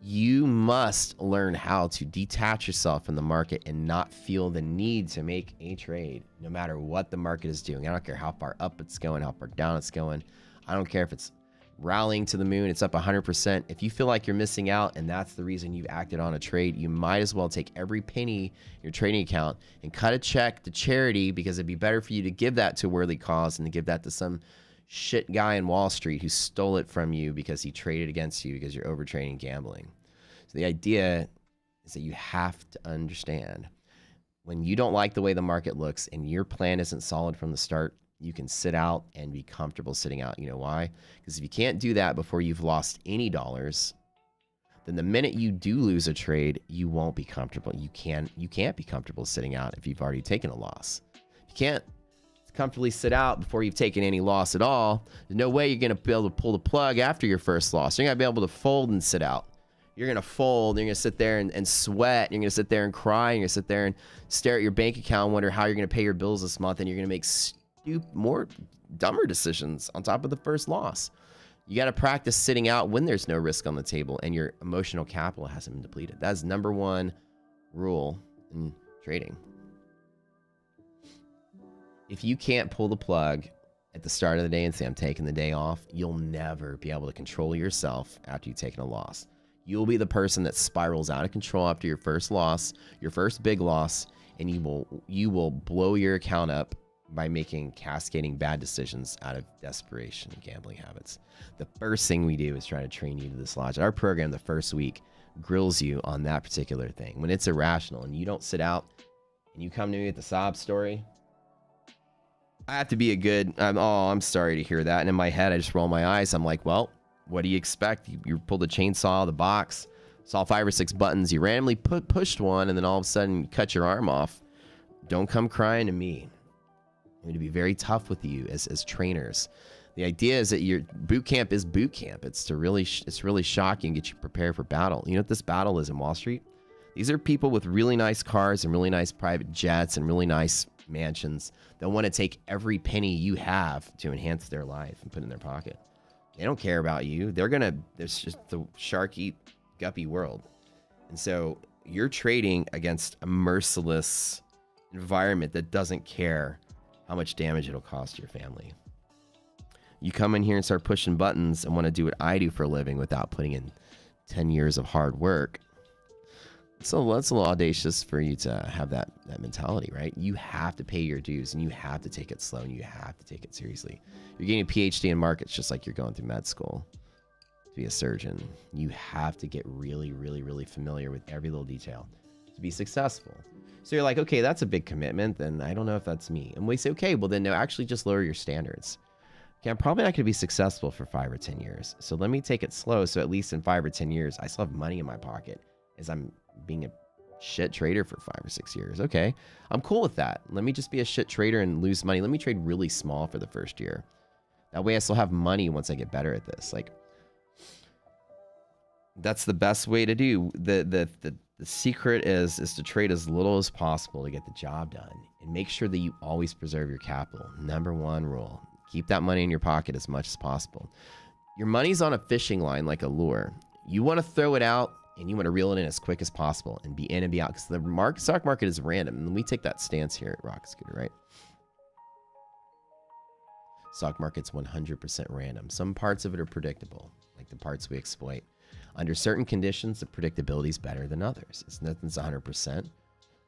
You must learn how to detach yourself from the market and not feel the need to make a trade no matter what the market is doing. I don't care how far up it's going, how far down it's going. I don't care if it's rallying to the moon, it's up 100%. If you feel like you're missing out and that's the reason you've acted on a trade, you might as well take every penny in your trading account and cut a check to charity, because it'd be better for you to give that to a worthy cause than to give that to some shit guy in Wall Street who stole it from you because he traded against you because you're overtrading and gambling. So the idea is that you have to understand when you don't like the way the market looks and your plan isn't solid from the start, you can sit out and be comfortable sitting out. You know why? Because if you can't do that before you've lost any dollars, then the minute you do lose a trade, you won't be comfortable. You can't be comfortable sitting out if you've already taken a loss. You can't comfortably sit out before you've taken any loss at all. There's no way you're going to be able to pull the plug after your first loss. You're going to be able to fold and sit out. You're going to fold. You're going to sit there and sweat. You're going to sit there and cry. You're going to sit there and stare at your bank account and wonder how you're going to pay your bills this month. And you're going to make more dumber decisions on top of the first loss. You got to practice sitting out when there's no risk on the table and your emotional capital hasn't been depleted. That's number one rule in trading. If you can't pull the plug at the start of the day and say, I'm taking the day off, you'll never be able to control yourself after you've taken a loss. You'll be the person that spirals out of control after your first loss, your first big loss, and you will blow your account up by making cascading bad decisions out of desperation and gambling habits. The first thing we do is try to train you to this logic. Our program, the first week, grills you on that particular thing. When it's irrational and you don't sit out and you come to me with the sob story, I have to be a good, I'm sorry to hear that. And in my head, I just roll my eyes. I'm like, well, what do you expect? You pulled the chainsaw, the box, saw 5 or 6 buttons. You randomly pushed one, and then all of a sudden you cut your arm off. Don't come crying to me. I'm going to be very tough with you as trainers. The idea is that your boot camp is boot camp. It's really shock you and get you prepared for battle. You know what this battle is in Wall Street? These are people with really nice cars and really nice private jets and really nice mansions that want to take every penny you have to enhance their life and put it in their pocket. They don't care about you. There's just the shark eat guppy world. And so you're trading against a merciless environment that doesn't care how much damage it'll cost your family. You come in here and start pushing buttons and want to do what I do for a living without putting in 10 years of hard work. So that's a little audacious for you to have that mentality, right? You have to pay your dues, and you have to take it slow, and you have to take it seriously. You're getting a PhD in markets just like you're going through med school to be a surgeon. You have to get really, really, really familiar with every little detail to be successful. So you're like, okay, that's a big commitment. Then I don't know if that's me. And we say, okay, well then no, actually just lower your standards. Okay, I'm probably not going to be successful for 5 or 10 years. So let me take it slow. So at least in 5 or 10 years, I still have money in my pocket as I'm being a shit trader for 5 or 6 years. Okay, I'm cool with that. Let me just be a shit trader and lose money. Let me trade really small for the first year. That way I still have money once I get better at this. Like, that's the best way to do. The secret is to trade as little as possible to get the job done, and make sure that you always preserve your capital. Number one rule. Keep that money in your pocket as much as possible. Your money's on a fishing line like a lure. You want to throw it out and you want to reel it in as quick as possible and be in and be out, because the stock market is random. And we take that stance here at Rocket Scooter, right? Stock market's 100% random. Some parts of it are predictable, like the parts we exploit. Under certain conditions, the predictability is better than others. Nothing's 100%.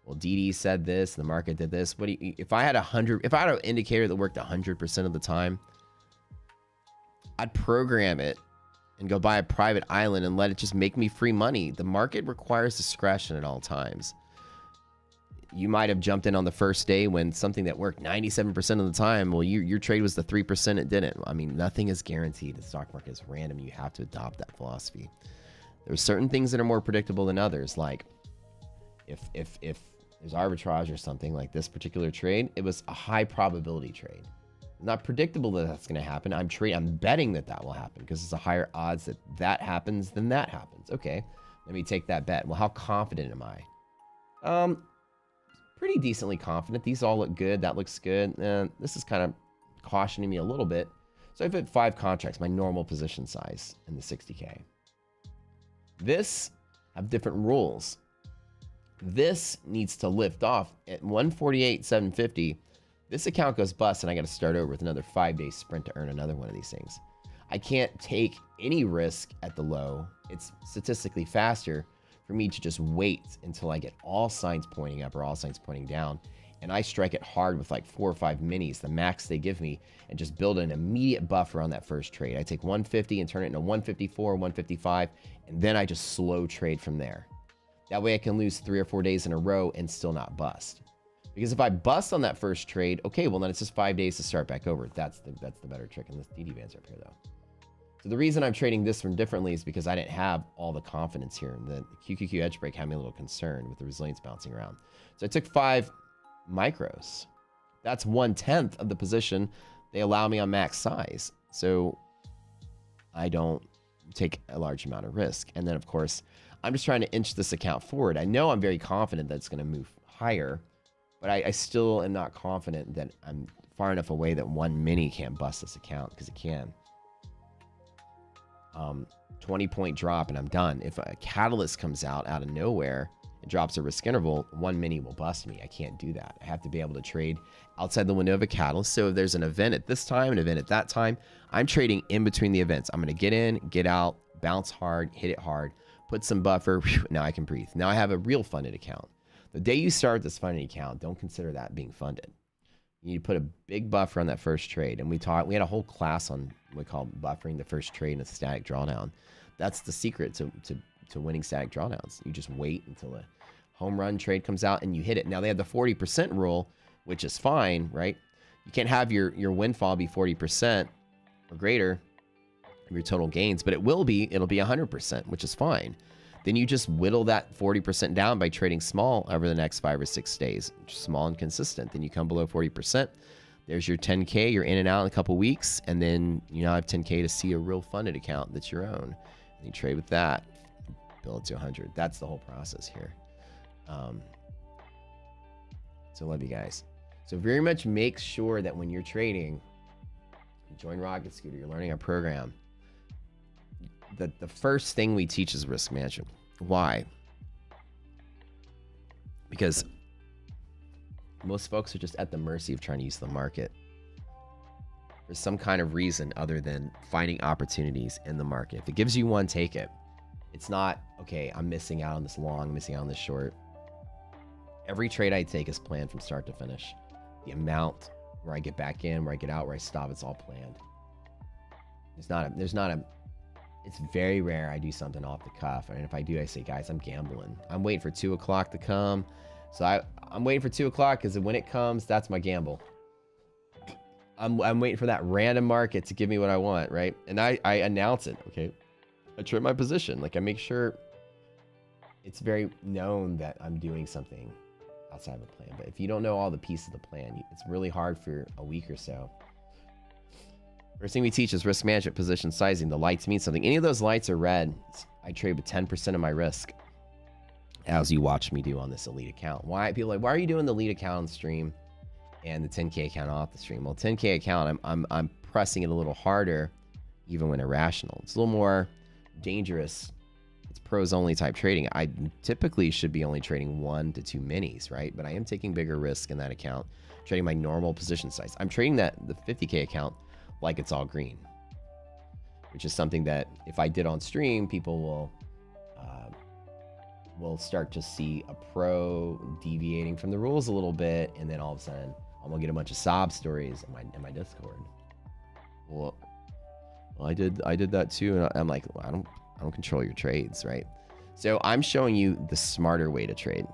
Well, DD said this, the market did this. If I had an indicator that worked 100% of the time, I'd program it and go buy a private island and let it just make me free money. The market requires discretion at all times. You might have jumped in on the first day when something that worked 97% of the time, well, your trade was the 3% it didn't. I mean, nothing is guaranteed. The stock market is random. You have to adopt that philosophy. There's certain things that are more predictable than others, like if there's arbitrage or something like this particular trade, it was a high probability trade. It's not predictable that that's going to happen. I'm betting that will happen because it's a higher odds that happens than that happens. Okay, let me take that bet. Well, how confident am I? Pretty decently confident. These all look good. That looks good. This is kind of cautioning me a little bit. So I've hit 5 contracts, my normal position size in the 60K. This have different rules. This needs to lift off at 148,750. This account goes bust, and I got to start over with another 5-day sprint to earn another one of these things. I can't take any risk at the low. It's statistically faster for me to just wait until I get all signs pointing up or all signs pointing down, and I strike it hard with like 4 or 5 minis, the max they give me, and just build an immediate buffer on that first trade. I take 150 and turn it into 154, 155, and then I just slow trade from there. That way I can lose 3 or 4 days in a row and still not bust. Because if I bust on that first trade, okay, well then it's just 5 days to start back over. That's the better trick. And this DD band's up here though. So the reason I'm trading this one differently is because I didn't have all the confidence here. The QQQ edge break had me a little concerned with the resilience bouncing around. So I took 5 micros. That's 1/10 of the position they allow me on max size. So I don't take a large amount of risk. And then of course, I'm just trying to inch this account forward. I know I'm very confident that it's going to move higher, but I still am not confident that I'm far enough away that one mini can't bust this account, because it can. 20-point drop and I'm done. If a catalyst comes out of nowhere and drops a risk interval, one mini will bust me. I can't do that. I have to be able to trade outside the window of a catalyst. So if there's an event at this time, an event at that time, I'm trading in between the events. I'm going to get in, get out, bounce hard, hit it hard, put some buffer. Now I can breathe. Now I have a real funded account. The day you start this funded account, don't consider that being funded. You need to put a big buffer on that first trade. And we had a whole class on what we call buffering the first trade in a static drawdown. That's the secret to winning static drawdowns. You just wait until a home run trade comes out and you hit it. Now they have the 40% rule, which is fine, right? You can't have your windfall be 40% or greater of your total gains, but it'll be 100%, which is fine. Then you just whittle that 40% down by trading small over the next 5 or 6 days, small and consistent. Then you come below 40%. There's your 10K. You're in and out in a couple weeks, and then you now have 10K to see a real funded account that's your own. And you trade with that, build it to 100. That's the whole process here. So love you guys. So very much make sure that when you're trading, you join Rocket Scooter, you're learning our program. The first thing we teach is risk management. Why? Because Most folks are just at the mercy of trying to use the market for some kind of reason other than finding opportunities in the market. If it gives you one, take it. It's not, okay, I'm missing out on this long, I'm missing out on this short. Every trade I take is planned from start to finish. The amount, where I get back in, where I get out, where I stop, it's all planned. It's very rare I do something off the cuff. And if I do, I say, guys, I'm gambling. I'm waiting for 2 o'clock to come. So I'm waiting for 2 o'clock because when it comes, that's my gamble. I'm waiting for that random market to give me what I want, right? And I announce it, okay? I trim my position. Like, I make sure it's very known that I'm doing something outside of a plan. But if you don't know all the pieces of the plan, it's really hard for a week or so. First thing we teach is risk management, position sizing. The lights mean something. Any of those lights are red, I trade with 10% of my risk, as you watch me do on this elite account. Why? People are like, why are you doing the elite account on stream and the 10K account off the stream? Well, 10K account, I'm pressing it a little harder, even when irrational. It's a little more dangerous. It's pros only type trading. I typically should be only trading 1 to 2 minis, right? But I am taking bigger risk in that account, trading my normal position size. I'm trading the 50K account like it's all green, which is something that if I did on stream, people will start to see a pro deviating from the rules a little bit, and then all of a sudden I'm gonna get a bunch of sob stories in my Discord. Well, I did that too, and I'm like, well, I don't control your trades, right? So I'm showing you the smarter way to trade.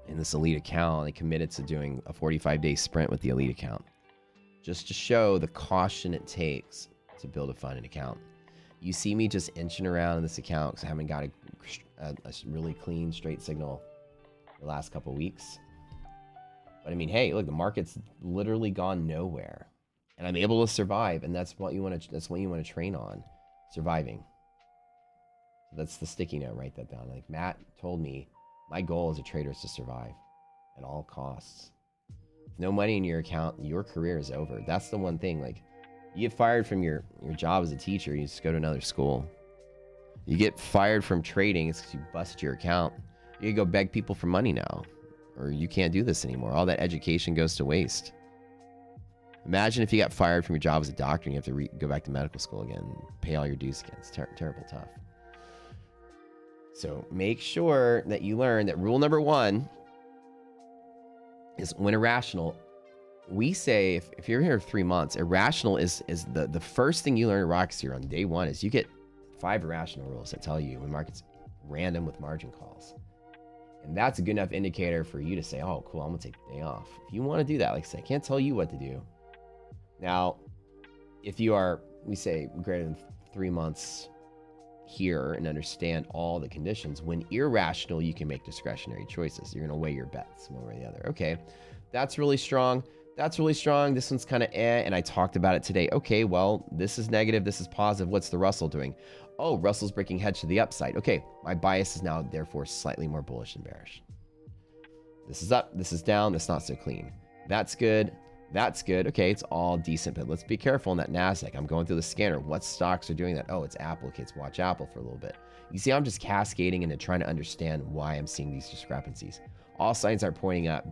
In this elite account, I committed to doing a 45-day sprint with the elite account, just to show the caution it takes to build a funded account. You see me just inching around in this account because I haven't got a really clean, straight signal the last couple weeks. But I mean, hey, look, the market's literally gone nowhere, and I'm able to survive, and that's what you want to. That's what you want to train on, surviving. So that's the sticky note. Write that down. Like Matt told me, my goal as a trader is to survive at all costs. With no money in your account, your career is over. That's the one thing. Like, you get fired from your job as a teacher, you just go to another school. You get fired from trading, it's because you busted your account. You can go beg people for money now, or you can't do this anymore. All that education goes to waste. Imagine if you got fired from your job as a doctor and you have to go back to medical school again, pay all your dues again. It's terrible tough. So make sure that you learn that rule number 1 is when irrational, we say if you're here 3 months, irrational is the first thing you learn at Rockseer on day 1 is you get 5 irrational rules that tell you when market's random with margin calls. And that's a good enough indicator for you to say, oh, cool, I'm gonna take the day off. If you want to do that, like I said, I can't tell you what to do. Now, if you are, we say, greater than 3 months here and understand all the conditions, when irrational, you can make discretionary choices. You're gonna weigh your bets one way or the other. Okay, that's really strong. That's really strong. This one's kind of and I talked about it today. Okay, well, this is negative, this is positive. What's the Russell doing? Oh, Russell's breaking hedge to the upside. Okay, my bias is now therefore slightly more bullish than bearish. This is up, this is down, that's not so clean. That's good, that's good. Okay, it's all decent, but let's be careful on that NASDAQ. I'm going through the scanner. What stocks are doing that? Oh, it's Apple. Okay, let's watch Apple for a little bit. You see, I'm just cascading into trying to understand why I'm seeing these discrepancies. All signs are pointing up.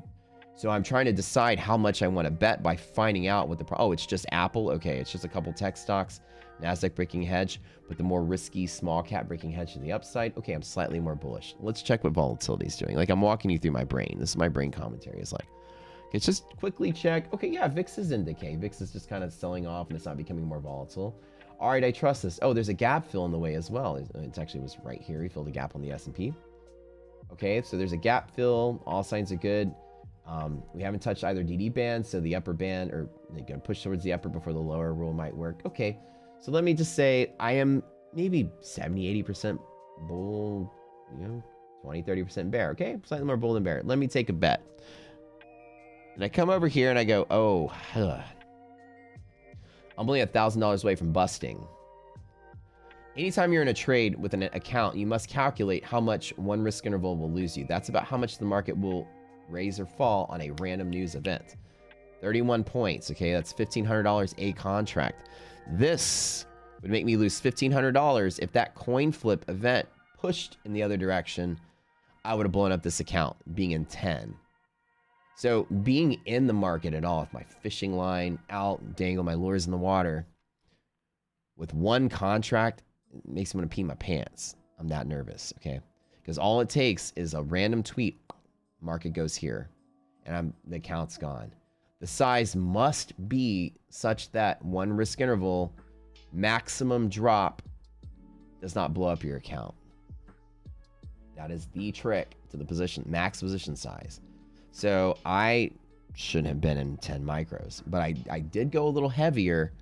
So I'm trying to decide how much I want to bet by finding out what oh, it's just Apple. Okay, it's just a couple tech stocks, NASDAQ breaking hedge, but the more risky small cap breaking hedge to the upside. Okay, I'm slightly more bullish. Let's check what volatility is doing. Like, I'm walking you through my brain. This is my brain commentary. It's like, it's just quickly check. Okay, yeah, VIX is in decay. VIX is just kind of selling off and it's not becoming more volatile. All right, I trust this. Oh, there's a gap fill in the way as well. It actually was right here. He filled a gap on the S&P. Okay, so there's a gap fill. All signs are good. We haven't touched either DD band, so the upper band, or they're going to push towards the upper before the lower rule might work. Okay, so let me just say I am maybe 70, 80% bull, 20, 30% bear. Okay, slightly more bull than bear. Let me take a bet. And I come over here and I go, oh, I'm only $1,000 away from busting. Anytime you're in a trade with an account, you must calculate how much one risk interval will lose you. That's about how much the market will raise or fall on a random news event. 31 points, okay? That's $1,500 a contract. This would make me lose $1,500 if that coin flip event pushed in the other direction. I would have blown up this account, being in 10. So being in the market at all, with my fishing line out, dangle my lures in the water, with one contract, it makes me want to pee my pants. I'm that nervous, okay? Because all it takes is a random tweet, market goes here, and the account's gone. The size must be such that one risk interval maximum drop does not blow up your account. That is the trick to the position, max position size. So I shouldn't have been in 10 micros, but I did go a little heavier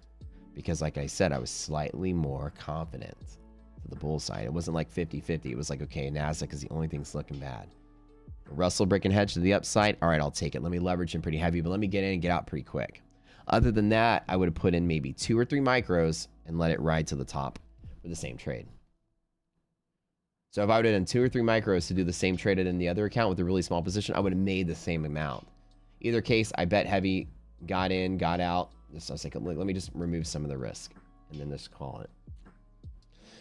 because, like I said, I was slightly more confident to the bull side. It wasn't like 50-50. It was like, okay, NASDAQ is the only thing that's looking bad. Russell brick and hedge to the upside. All right, I'll take it. Let me leverage him pretty heavy, but let me get in and get out pretty quick. Other than that, I would have put in maybe 2 or 3 micros and let it ride to the top for the same trade. So if I would have done 2 or 3 micros to do the same trade in the other account with a really small position, I would have made the same amount. Either case, I bet heavy, got in, got out. So I was like, let me just remove some of the risk and then just call it.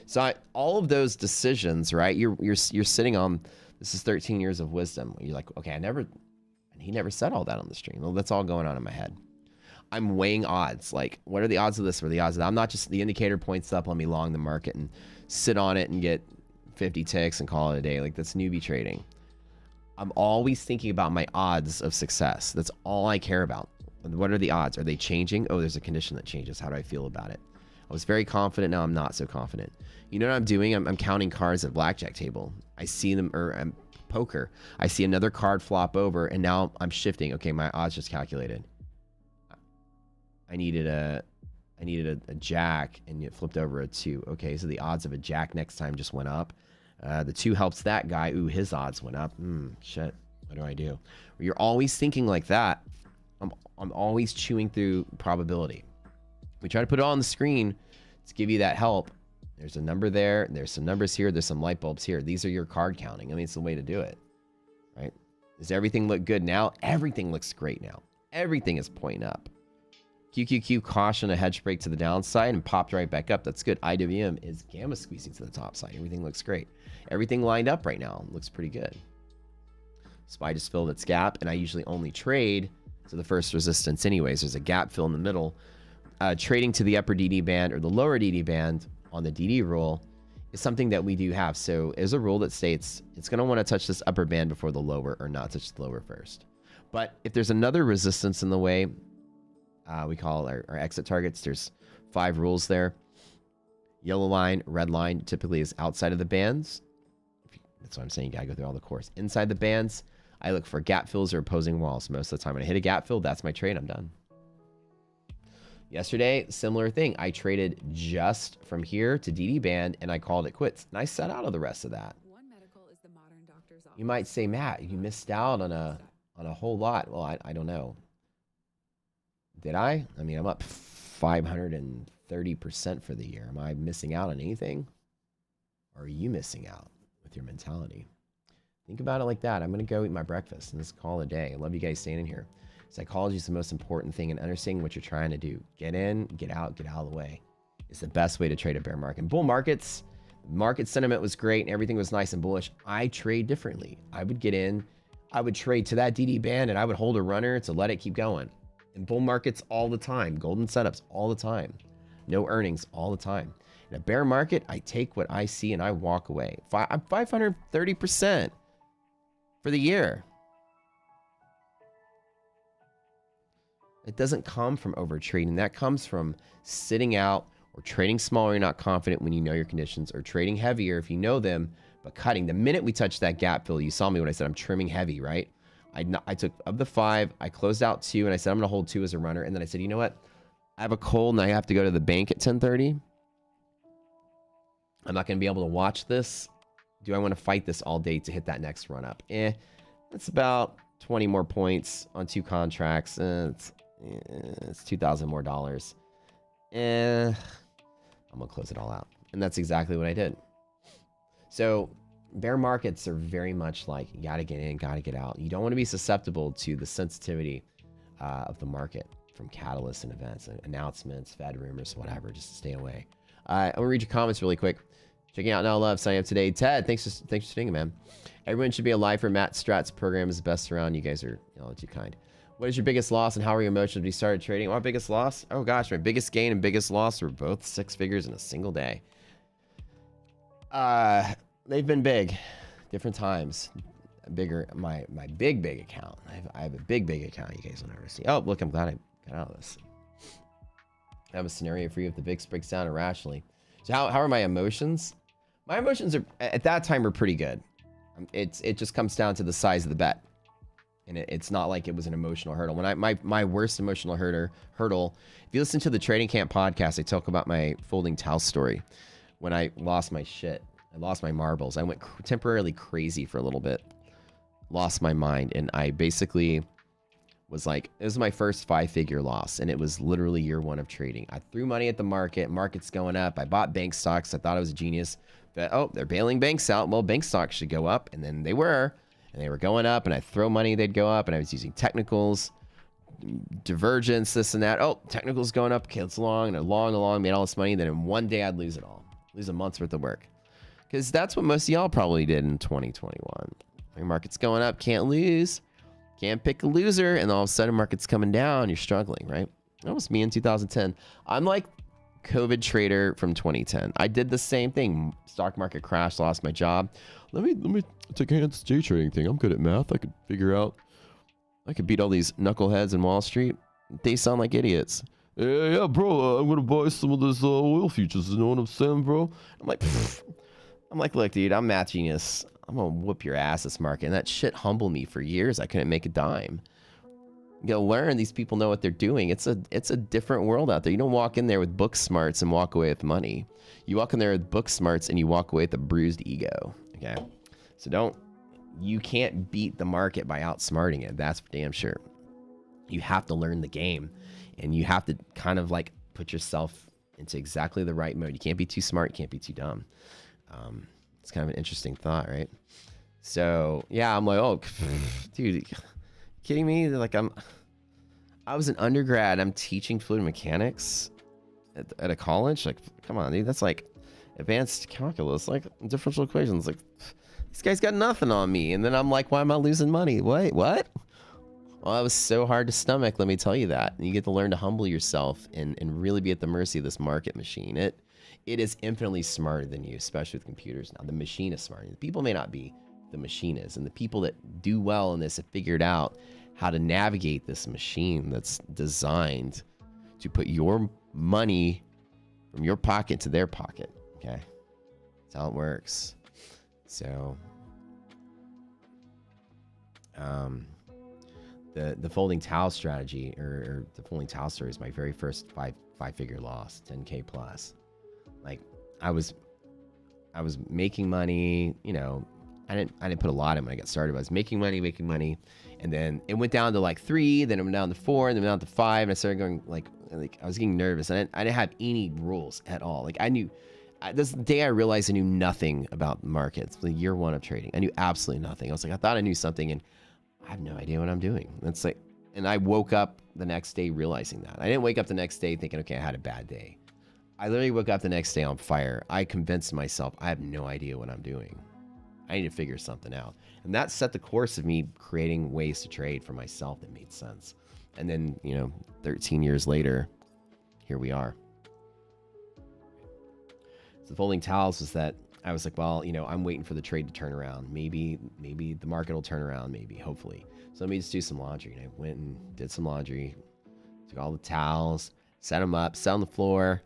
So all of those decisions, right? You're sitting on, this is 13 years of wisdom. You're like, okay, he never said all that on the stream. Well, that's all going on in my head. I'm weighing odds. Like, what are the odds of this? What are the odds of that? I'm not just, the indicator points up, let me long the market and sit on it and get 50 ticks and call it a day. Like, that's newbie trading. I'm always thinking about my odds of success. That's all I care about. What are the odds? Are they changing? Oh, there's a condition that changes. How do I feel about it? I was very confident. Now I'm not so confident. You know what I'm doing? I'm counting cards at blackjack table. I see them, or poker. I see another card flop over, and now I'm shifting. Okay, my odds just calculated. I needed a jack, and it flipped over a 2. Okay, so the odds of a jack next time just went up. The 2 helps that guy. Ooh, his odds went up. Shit. What do I do? You're always thinking like that. I'm always chewing through probability. We try to put it on the screen to give you that help. There's a number there. There's some numbers here. There's some light bulbs here. These are your card counting. I mean, it's the way to do it, right? Does everything look good now? Everything looks great now. Everything is pointing up. QQQ caution a hedge break to the downside and popped right back up. That's good. IWM is gamma squeezing to the top side. Everything looks great. Everything lined up right now looks pretty good. SPY just filled its gap, and I usually only trade to the first resistance anyways. There's a gap fill in the middle. Trading to the upper DD band or the lower DD band on the DD rule is something that we do have. So there's a rule that states it's going to want to touch this upper band before the lower, or not touch the lower first. But if there's another resistance in the way, we call our exit targets. There's 5 rules there. Yellow line, red line typically is outside of the bands. That's what I'm saying. You got to go through all the course. Inside the bands, I look for gap fills or opposing walls. Most of the time when I hit a gap fill, that's my trade. I'm done. Yesterday, similar thing. I traded just from here to DD band, and I called it quits. And I set out of the rest of that. You might say, Matt, you missed out on a whole lot. Well, I don't know. Did I? I mean, I'm up 530% for the year. Am I missing out on anything? Or are you missing out with your mentality? Think about it like that. I'm going to go eat my breakfast and just call it a day. I love you guys staying in here. Psychology is the most important thing in understanding what you're trying to do. Get in, get out of the way. It's the best way to trade a bear market. Bull markets, market sentiment was great and everything was nice and bullish. I trade differently. I would get in, I would trade to that DD band, and I would hold a runner to let it keep going. In bull markets all the time, golden setups all the time, no earnings all the time. In a bear market, I take what I see and I walk away. I'm 530% for the year. It doesn't come from over trading. That comes from sitting out or trading smaller. You're not confident when you know your conditions, or trading heavier if you know them, but cutting. The minute we touched that gap fill, you saw me when I said I'm trimming heavy, right? I took of the 5, I closed out 2, and I said I'm going to hold 2 as a runner. And then I said, you know what? I have a cold and I have to go to the bank at 10:30. I'm not going to be able to watch this. Do I want to fight this all day to hit that next run up? That's about 20 more points on 2 contracts. It's $2,000 more dollars. I'm gonna close it all out. And that's exactly what I did. So bear markets are very much like, you gotta get in, gotta get out. You don't want to be susceptible to the sensitivity of the market from catalysts and events and announcements, Fed rumors, whatever. Just stay away. I'm gonna read your comments really quick. Checking out Now Love, signing up today. Ted, thanks for tuning in, man. Everyone should be alive for Matt Strat's program is the best around. You guys are too kind. What is your biggest loss and how are your emotions when you started trading? My biggest loss? Oh gosh, my biggest gain and biggest loss were both 6 figures in a single day. They've been big, different times. Bigger, my big account. I have a big account. You guys will never see. Oh, look, I'm glad I got out of this. I have a scenario for you if the VIX breaks down irrationally. So how are my emotions? My emotions are at that time were pretty good. It just comes down to the size of the bet, and it's not like it was an emotional hurdle. When my worst emotional hurdle. If you listen to the Trading Camp podcast, I talk about my folding towel story. When I lost my shit, I lost my marbles. I went temporarily crazy for a little bit, lost my mind, and I basically was like, it was my first 5-figure loss, and it was literally year 1 of trading. I threw money at the market's going up. I bought bank stocks. I thought I was a genius. But, oh, they're bailing banks out. Well, bank stocks should go up, and then they were going up, and I throw money, they'd go up, and I was using technicals, divergence, this and that. Oh, technicals going up, okay, it's long, and long, made all this money, then in one day I'd lose it all. Lose a month's worth of work. Because that's what most of y'all probably did in 2021. Your market's going up, can't lose. Can't pick a loser, and all of a sudden market's coming down, you're struggling, right? That was me in 2010. I'm like COVID trader from 2010. I did the same thing. Stock market crashed, lost my job. Let me take a hands day trading thing. I'm good at math. I could figure out. I could beat all these knuckleheads in Wall Street. They sound like idiots. Yeah, bro. I'm gonna buy some of those oil futures. You know what I'm saying, bro? I'm like, look, dude. I'm math genius. I'm gonna whoop your ass this market. And that shit humbled me for years. I couldn't make a dime. You gotta learn. These people know what they're doing. It's a different world out there. You don't walk in there with book smarts and walk away with money. You walk in there with book smarts and you walk away with a bruised ego. Okay, so you can't beat the market by outsmarting it. That's for damn sure. You have to learn the game, and you have to kind of like put yourself into exactly the right mode. You can't be too smart. You can't be too dumb. It's kind of an interesting thought, right? So yeah, I'm like, oh, dude, kidding me? Like I was an undergrad. I'm teaching fluid mechanics at a college. Like, come on, dude, that's like advanced calculus, like differential equations. Like, this guy's got nothing on me. And then I'm like, why am I losing money? Wait, what? Well, that was so hard to stomach. Let me tell you that. And you get to learn to humble yourself and really be at the mercy of this market machine. It is infinitely smarter than you, especially with computers now. The machine is smarter. The people may not be. The machine is. And the people that do well in this have figured out how to navigate this machine that's designed to put your money from your pocket to their pocket. Okay? That's how it works. So, the folding towel strategy or the folding towel story is my very first five-figure loss, 10K plus. Like, I was making money, you know. I didn't put a lot in when I got started. But I was making money, and then it went down to like 3, then it went down to 4, then it went down to 5, and I started going like I was getting nervous. I didn't have any rules at all. Like, this day I realized I knew nothing about markets. The year 1 of trading, I knew absolutely nothing. I was like, I thought I knew something, and I have no idea what I'm doing. That's like, and I woke up the next day realizing that. I didn't wake up the next day thinking, okay, I had a bad day. I literally woke up the next day on fire. I convinced myself I have no idea what I'm doing. I need to figure something out. And that set the course of me creating ways to trade for myself that made sense. And then, 13 years later, here we are. So the folding towels was that I was like, well, I'm waiting for the trade to turn around. Maybe the market will turn around, hopefully. So let me just do some laundry. And I went and did some laundry, took all the towels, set them up, set on the floor,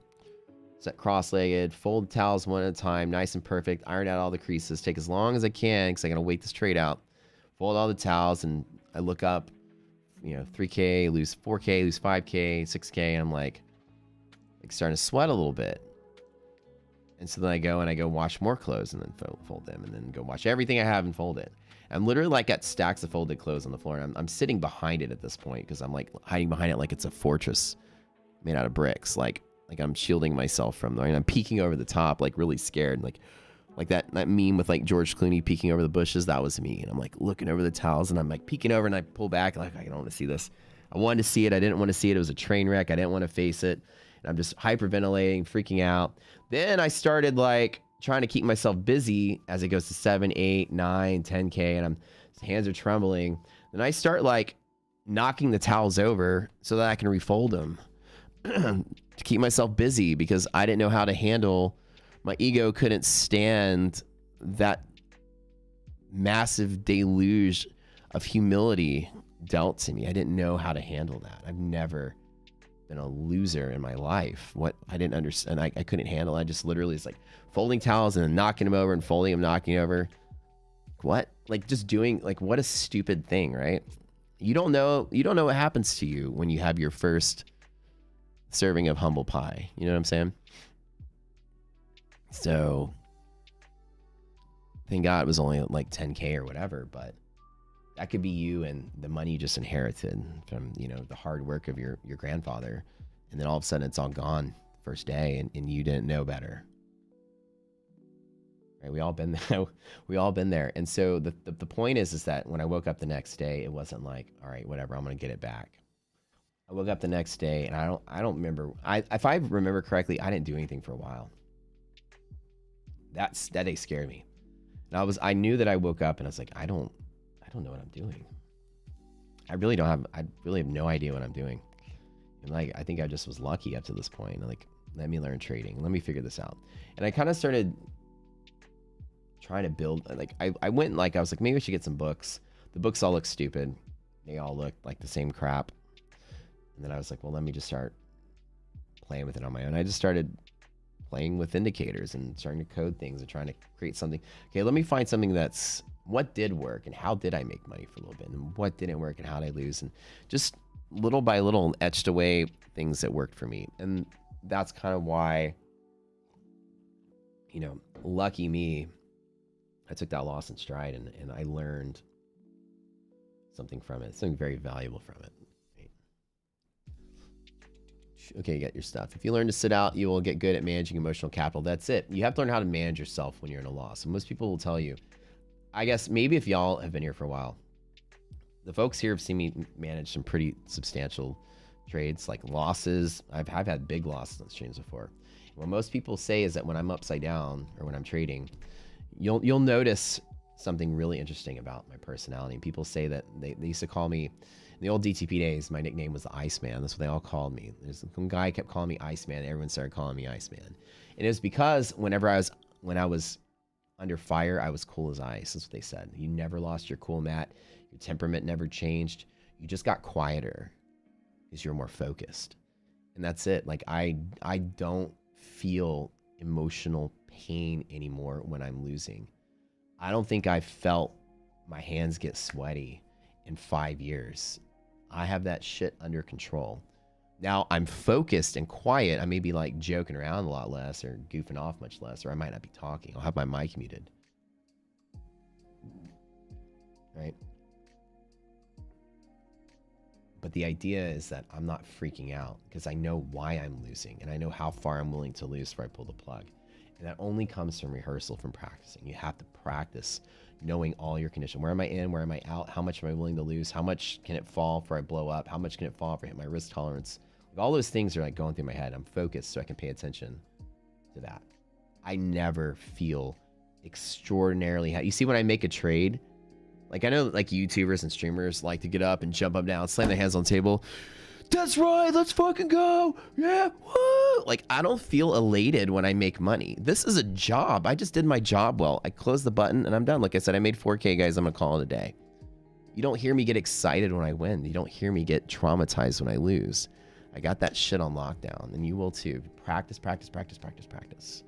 set cross-legged, fold the towels one at a time, nice and perfect, iron out all the creases, take as long as I can because I got to wait this trade out. Fold all the towels, and I look up, 3K, lose 4K, lose 5K, 6K, and I'm like starting to sweat a little bit. And so then I go wash more clothes and then fold them, and then go wash everything I have and fold it. I'm literally like got stacks of folded clothes on the floor, and I'm sitting behind it at this point because I'm like hiding behind it like it's a fortress made out of bricks, like I'm shielding myself from them. I'm peeking over the top, like really scared, like that meme with like George Clooney peeking over the bushes. That was me, and I'm like looking over the towels, and I'm like peeking over, and I pull back like I don't want to see this. I wanted to see it. I didn't want to see it. It was a train wreck. I didn't want to face it. And I'm just hyperventilating, freaking out. Then I started like trying to keep myself busy as it goes to 7, 8, 9, 10K, and hands are trembling. Then I start like knocking the towels over so that I can refold them to keep myself busy, because I didn't know how to handle, my ego couldn't stand that massive deluge of humility dealt to me. I didn't know how to handle that. I've never been a loser in my life. What I didn't understand, I couldn't handle it. I just literally, it's like folding towels and then knocking them over and folding them, knocking over. What? Like just doing, like, what a stupid thing, right? You don't know what happens to you when you have your first serving of humble pie. You know what I'm saying? So thank God it was only like 10K or whatever, but that could be you and the money you just inherited from, you know, the hard work of your grandfather. And then all of a sudden it's all gone first day, and you didn't know better. Right? We all been there. We all been there. And so the point is that when I woke up the next day, it wasn't like, all right, whatever, I'm going to get it back. I woke up the next day and I don't remember. If I remember correctly, I didn't do anything for a while. That day scared me. And I knew that I woke up and I was like, I don't know what I'm doing. I really have no idea what I'm doing. And like, I think I just was lucky up to this point. Like, let me learn trading. Let me figure this out. And I kind of started trying to build, like, I went and like, I was like, maybe I should get some books. The books all look stupid. They all look like the same crap. And then I was like, well, let me just start playing with it on my own. I just started playing with indicators and starting to code things and trying to create something. Okay, let me find something that's, what did work and how did I make money for a little bit, and what didn't work and how did I lose, and just little by little etched away things that worked for me. And that's kind of why, you know, lucky me, I took that loss in stride, and I learned something from it, something very valuable from it. Okay, you got your stuff. If you learn to sit out, you will get good at managing emotional capital. That's it. You have to learn how to manage yourself when you're in a loss. And most people will tell you, I guess maybe if y'all have been here for a while, the folks here have seen me manage some pretty substantial trades, like losses. I've had big losses on streams before. What most people say is that when I'm upside down or when I'm trading, you'll notice something really interesting about my personality. And people say that they used to call me, in the old DTP days, my nickname was the Iceman. That's what they all called me. There's some guy kept calling me Iceman. Everyone started calling me Iceman. And it was because when I was under fire, I was cool as ice. That's what they said. You never lost your cool, Matt. Your temperament never changed. You just got quieter because you're more focused. And that's it. Like I don't feel emotional pain anymore when I'm losing. I don't think I've felt my hands get sweaty in 5 years. I have that shit under control. Now I'm focused and quiet. I may be like joking around a lot less or goofing off much less, or I might not be talking. I'll have my mic muted. Right? But the idea is that I'm not freaking out because I know why I'm losing and I know how far I'm willing to lose before I pull the plug. And that only comes from rehearsal, from practicing. You have to practice knowing all your conditions. Where am I in? Where am I out? How much am I willing to lose? How much can it fall before I blow up? How much can it fall if I hit my risk tolerance? Like all those things are like going through my head. I'm focused so I can pay attention to that. I never feel extraordinarily happy. You see, when I make a trade, like I know like YouTubers and streamers like to get up and jump up down, slam their hands on the table. That's right, let's fucking go. Yeah, woo. Like I don't feel elated when I make money. This is a job. I just did my job well. I closed the button and I'm done. Like I said, I made 4K, guys. I'm gonna call it a day. You don't hear me get excited when I win. You don't hear me get traumatized when I lose. I got that shit on lockdown, and you will too. Practice, practice, practice, practice, practice.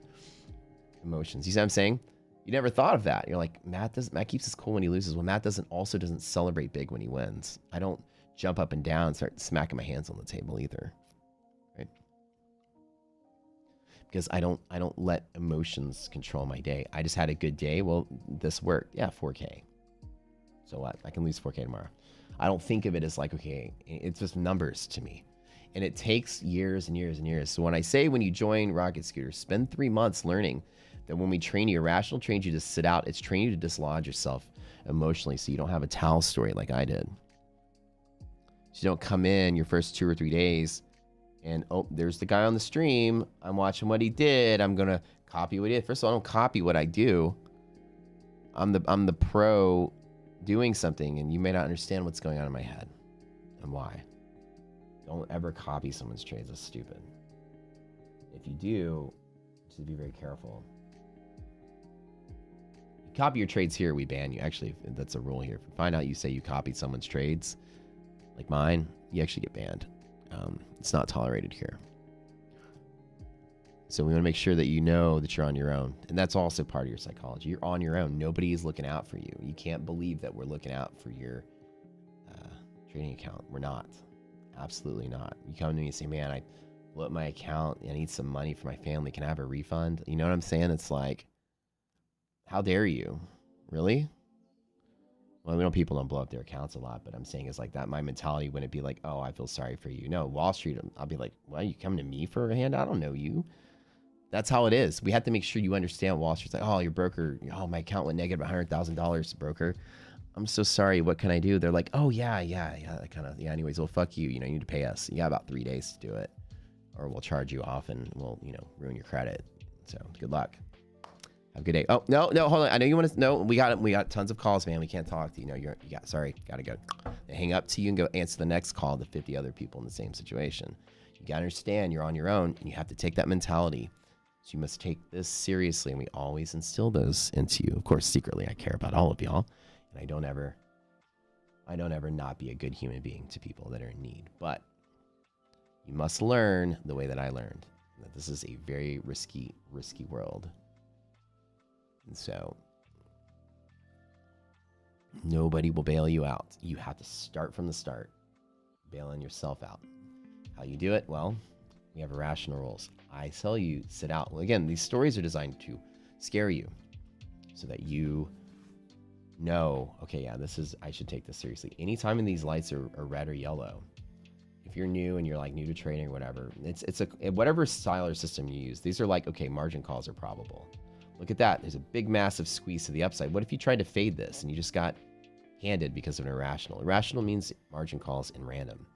Emotions. You see what I'm saying? You never thought of that. You're like, Matt keeps his cool when he loses. Well, Matt doesn't celebrate big when he wins. I don't jump up and down and start smacking my hands on the table either. Right? Because I don't let emotions control my day. I just had a good day. Well, this worked. Yeah, 4K. So what? I can lose 4K tomorrow. I don't think of it as like, okay, it's just numbers to me. And it takes years and years and years. So when I say when you join Rocket Scooter, spend 3 months learning that when we train you, irrational trains you to sit out. It's training you to dislodge yourself emotionally so you don't have a towel story like I did. So you don't come in your first 2 or 3 days and, oh, there's the guy on the stream. I'm watching what he did. I'm going to Copy what I did. First of all, I don't copy what I do. I'm the pro doing something, and you may not understand what's going on in my head and why. Don't ever copy someone's trades. That's stupid. If you do, just be very careful. You copy your trades here, we ban you. Actually, that's a rule here. If you find out you say you copied someone's trades, like mine, you actually get banned. It's not tolerated here. So we want to make sure that you know that you're on your own. And that's also part of your psychology. You're on your own. Nobody is looking out for you. You can't believe that we're looking out for your trading account. We're not. Absolutely not. You come to me and say, man, I blew up my account. I need some money for my family. Can I have a refund? You know what I'm saying? It's like, how dare you? Really? Well, we know people don't blow up their accounts a lot, but I'm saying it's like that. My mentality wouldn't be like, oh, I feel sorry for you. No, Wall Street, I'll be like, well, you coming to me for a hand? I don't know you. That's how it is. We have to make sure you understand Wall Street's like, oh, your broker, oh, my account went negative $100,000, broker. I'm so sorry. What can I do? They're like, oh, yeah. Kind of, yeah. Anyways, well, fuck you. You know, you need to pay us. You got about 3 days to do it, or we'll charge you off and we'll, ruin your credit. So good luck. Have a good day. Oh, no, hold on. I know you want to, no, we got tons of calls, man. We can't talk to you. Sorry, got to go. They hang up to you and go answer the next call to 50 other people in the same situation. You got to understand you're on your own, and you have to take that mentality. So you must take this seriously, and we always instill those into you. Of course, secretly, I care about all of y'all, and I don't ever not be a good human being to people that are in need. But you must learn the way that I learned, that this is a very risky world. And so nobody will bail you out. You have to start from the start, bailing yourself out. How you do it? Well, we have irrational rules. I tell you, sit out. Well, again, these stories are designed to scare you so that you know, okay, yeah, I should take this seriously. Anytime in these lights are red or yellow, if you're new and you're like new to trading or whatever, it's whatever style or system you use, these are like, okay, margin calls are probable. Look at that. There's a big, massive squeeze to the upside. What if you tried to fade this and you just got handed because of an irrational? Irrational means margin calls and random.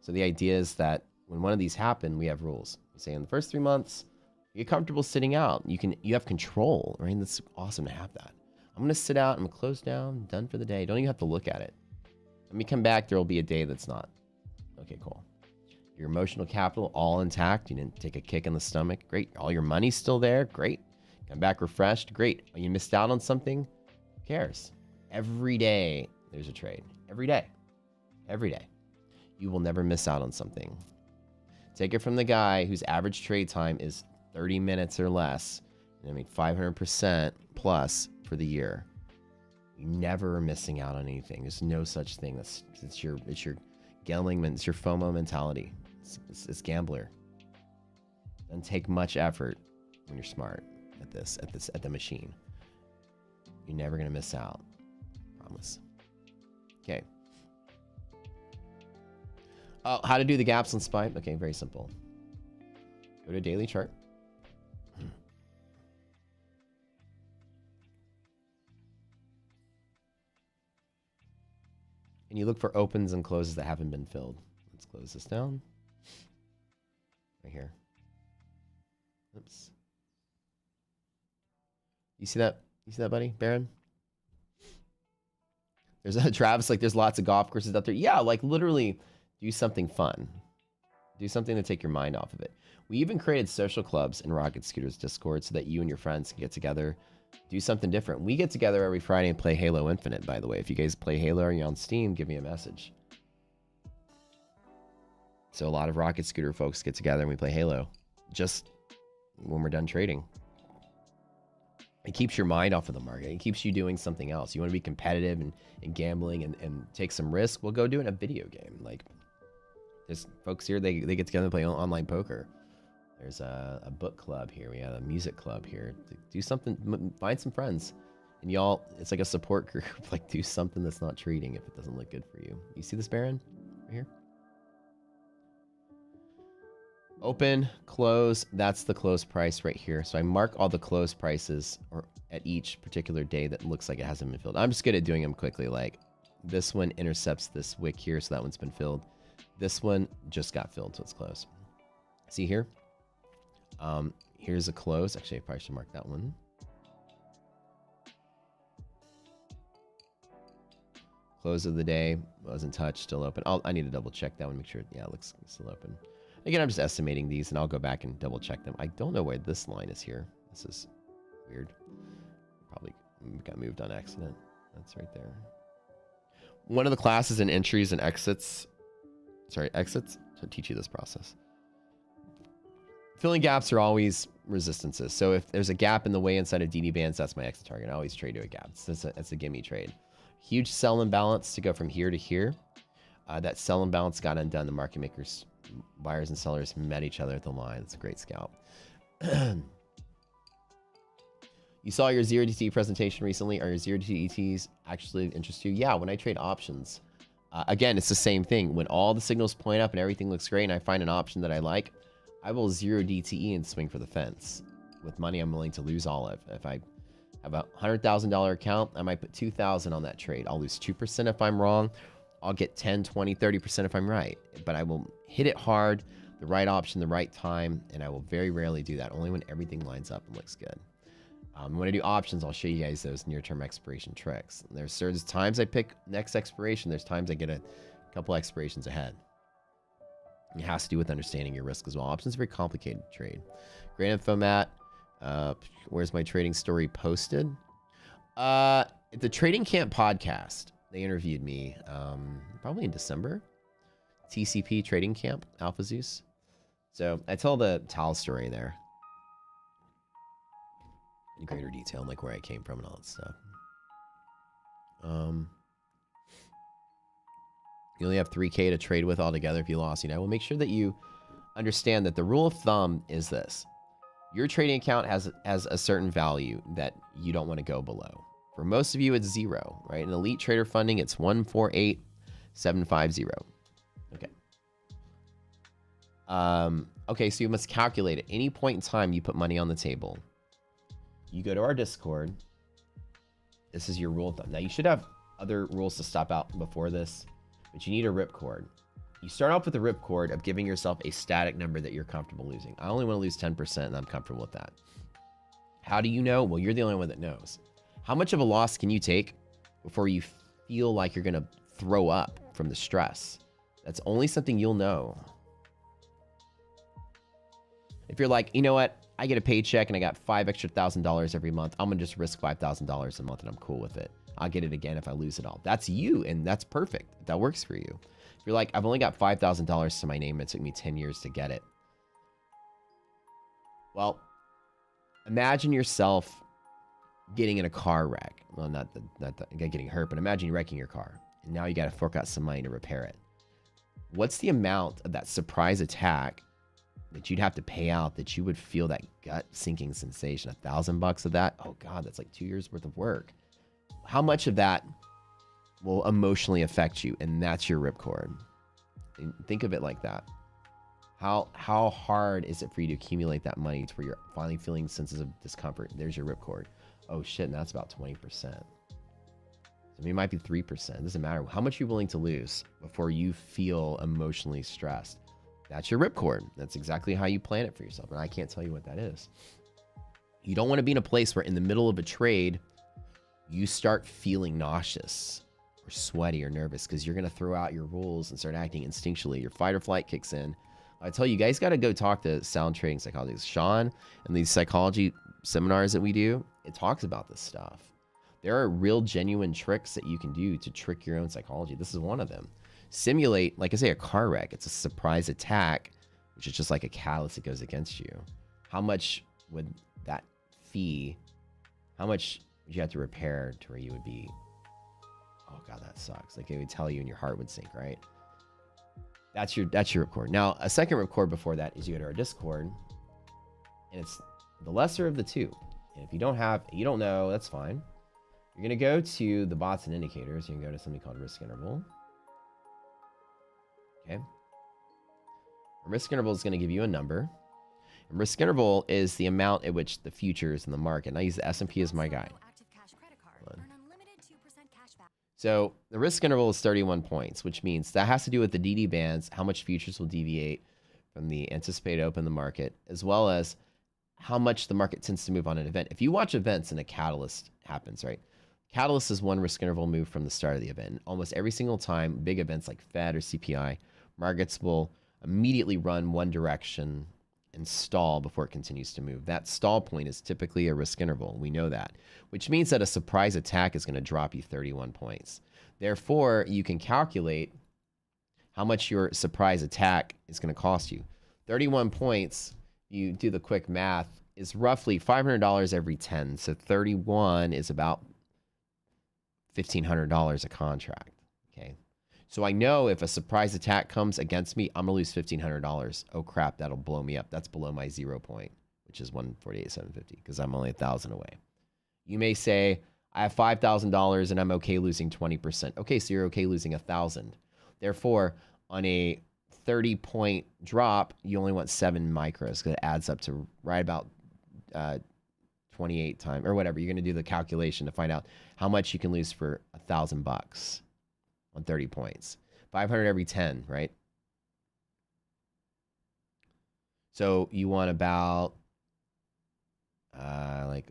So the idea is that when one of these happen, we have rules. We say in the first 3 months, you get comfortable sitting out. You have control, right? And that's awesome to have that. I'm going to sit out. I'm going to close down. Done for the day. Don't even have to look at it. Let me come back. There will be a day that's not. Okay, cool. Your emotional capital all intact. You didn't take a kick in the stomach. Great. All your money's still there. Great. Come back refreshed. Great. You missed out on something. Who cares? Every day there's a trade. Every day. Every day. You will never miss out on something. Take it from the guy whose average trade time is 30 minutes or less. I mean, 500% plus for the year. You never are missing out on anything. There's no such thing. It's your gambling. It's your FOMO mentality. It's gambler. Doesn't take much effort when you're smart at the machine. You're never gonna miss out. Promise. Okay. Oh, how to do the gaps on SPY? Okay, very simple. Go to daily chart. And you look for opens and closes that haven't been filled. Let's close this down. Right here. Oops. You see that? You see that, buddy? Baron? There's a Travis, like there's lots of golf courses out there. Yeah, like literally do something fun. Do something to take your mind off of it. We even created social clubs in Rocket Scooters Discord so that you and your friends can get together, do something different. We get together every Friday and play Halo Infinite, by the way. If you guys play Halo or you're on Steam, give me a message. So a lot of Rocket Scooter folks get together and we play Halo just when we're done trading. It keeps your mind off of the market. It keeps you doing something else. You want to be competitive and gambling and take some risk. Well, go do it in a video game. Like, there's folks here, they get together and play online poker. There's a book club here. We have a music club here. Do something, find some friends. And y'all, it's like a support group. Like, do something that's not trading if it doesn't look good for you. You see this, Baron? Right here? Open, close, that's the close price right here. So I mark all the close prices or at each particular day that looks like it hasn't been filled. I'm just good at doing them quickly. Like this one intercepts this wick here, so that one's been filled. This one just got filled, so it's close. See here? Here's a close. Actually, I probably should mark that one. Close of the day, wasn't touched, still open. I need to double check that one, make sure, yeah, it looks still open. Again, I'm just estimating these, and I'll go back and double check them. I don't know where this line is here. This is weird. Probably got moved on accident. That's right there. One of the classes in entries and exits, to teach you this process. Filling gaps are always resistances. So if there's a gap in the way inside of DD bands, that's my exit target. I always trade to a gap. It's a gimme trade. Huge sell imbalance to go from here to here. That sell imbalance got undone. The market makers, buyers and sellers met each other at the line. It's a great scalp. You saw your 0DT presentation recently. Are your 0DT ETs actually interest you? Yeah, when I trade options. Again, it's the same thing. When all the signals point up and everything looks great and I find an option that I like, I will 0DTE and swing for the fence. With money I'm willing to lose all of. If I have a $100,000 account, I might put $2,000 on that trade. I'll lose 2% if I'm wrong. I'll get 10, 20, 30% if I'm right. But I will hit it hard, the right option, the right time, and I will very rarely do that, only when everything lines up and looks good. When I do options, I'll show you guys those near-term expiration tricks. There's times I pick next expiration. There's times I get a couple expirations ahead. It has to do with understanding your risk as well. Options are very complicated to trade. Great info, Matt. Where's my trading story posted? At the Trading Camp podcast, they interviewed me probably in December. TCP Trading Camp, Alpha Zeus. So I tell the Tal story there in greater detail, like where I came from and all that stuff. You only have 3K to trade with altogether if you lost. Well, make sure that you understand that the rule of thumb is this. Your trading account has a certain value that you don't want to go below. For most of you, it's 0, right? In elite trader funding, it's 148,750. Okay. Okay, so you must calculate at any point in time you put money on the table. You go to our Discord. This is your rule of thumb. Now, you should have other rules to stop out before this, but you need a ripcord. You start off with a ripcord of giving yourself a static number that you're comfortable losing. I only want to lose 10%, and I'm comfortable with that. How do you know? Well, you're the only one that knows. How much of a loss can you take before you feel like you're going to throw up from the stress? That's only something you'll know. If you're like, you know what? I get a paycheck and I got $5,000 extra every month. I'm going to just risk $5,000 a month and I'm cool with it. I'll get it again if I lose it all. That's you, and that's perfect. That works for you. If you're like, I've only got $5,000 to my name, it took me 10 years to get it. Well, imagine yourself getting in a car wreck. Well, not getting hurt, but imagine you wrecking your car. And now you got to fork out some money to repair it. What's the amount of that surprise attack that you'd have to pay out that you would feel that gut sinking sensation? $1,000 of that? Oh God, that's like 2 years worth of work. How much of that will emotionally affect you? And that's your ripcord. And think of it like that. How hard is it for you to accumulate that money to where you're finally feeling senses of discomfort? There's your ripcord. Oh shit, and that's about 20%. So it might be 3%. It doesn't matter. How much are you willing to lose before you feel emotionally stressed? That's your ripcord. That's exactly how you plan it for yourself. And I can't tell you what that is. You don't want to be in a place where in the middle of a trade, you start feeling nauseous or sweaty or nervous because you're going to throw out your rules and start acting instinctually. Your fight or flight kicks in. I tell you, guys got to go talk to sound trading psychologists. Sean and these psychology seminars that we do, it talks about this stuff. There are real genuine tricks that you can do to trick your own psychology. This is one of them. Simulate, like I say, a car wreck. It's a surprise attack, which is just like a catalyst that goes against you. How much would that fee, how much would you have to repair to where you would be, oh God, that sucks. Like it would tell you and your heart would sink, right? That's your ripcord. Now, a second ripcord before that is you go to our Discord, and it's the lesser of the two. And if you don't know, that's fine. You're going to go to the bots and indicators. You can go to something called risk interval. Okay. A risk interval is going to give you a number. And risk interval is the amount at which the futures in the market, and I use the S&P as my guide. So the risk interval is 31 points, which means that has to do with the DD bands, how much futures will deviate from the anticipated open in the market, as well as how much the market tends to move on an event. If you watch events and a catalyst happens, right? Catalyst is one risk interval move from the start of the event. Almost every single time, big events like Fed or CPI, markets will immediately run one direction and stall before it continues to move. That stall point is typically a risk interval. We know that, which means that a surprise attack is going to drop you 31 points. Therefore, you can calculate how much your surprise attack is going to cost you. 31 points, you do the quick math, is roughly $500 every 10. So 31 is about $1,500 a contract. Okay. So I know if a surprise attack comes against me, I'm going to lose $1,500. Oh crap, that'll blow me up. That's below my 0 point, which is 148,750 because I'm only 1,000 away. You may say, I have $5,000 and I'm okay losing 20%. Okay, so you're okay losing 1,000. Therefore, on a 30-point drop, you only want 7 micros because it adds up to right about 28 times or whatever. You're going to do the calculation to find out how much you can lose for $1,000 on 30 points. 500 every 10, right? So you want about like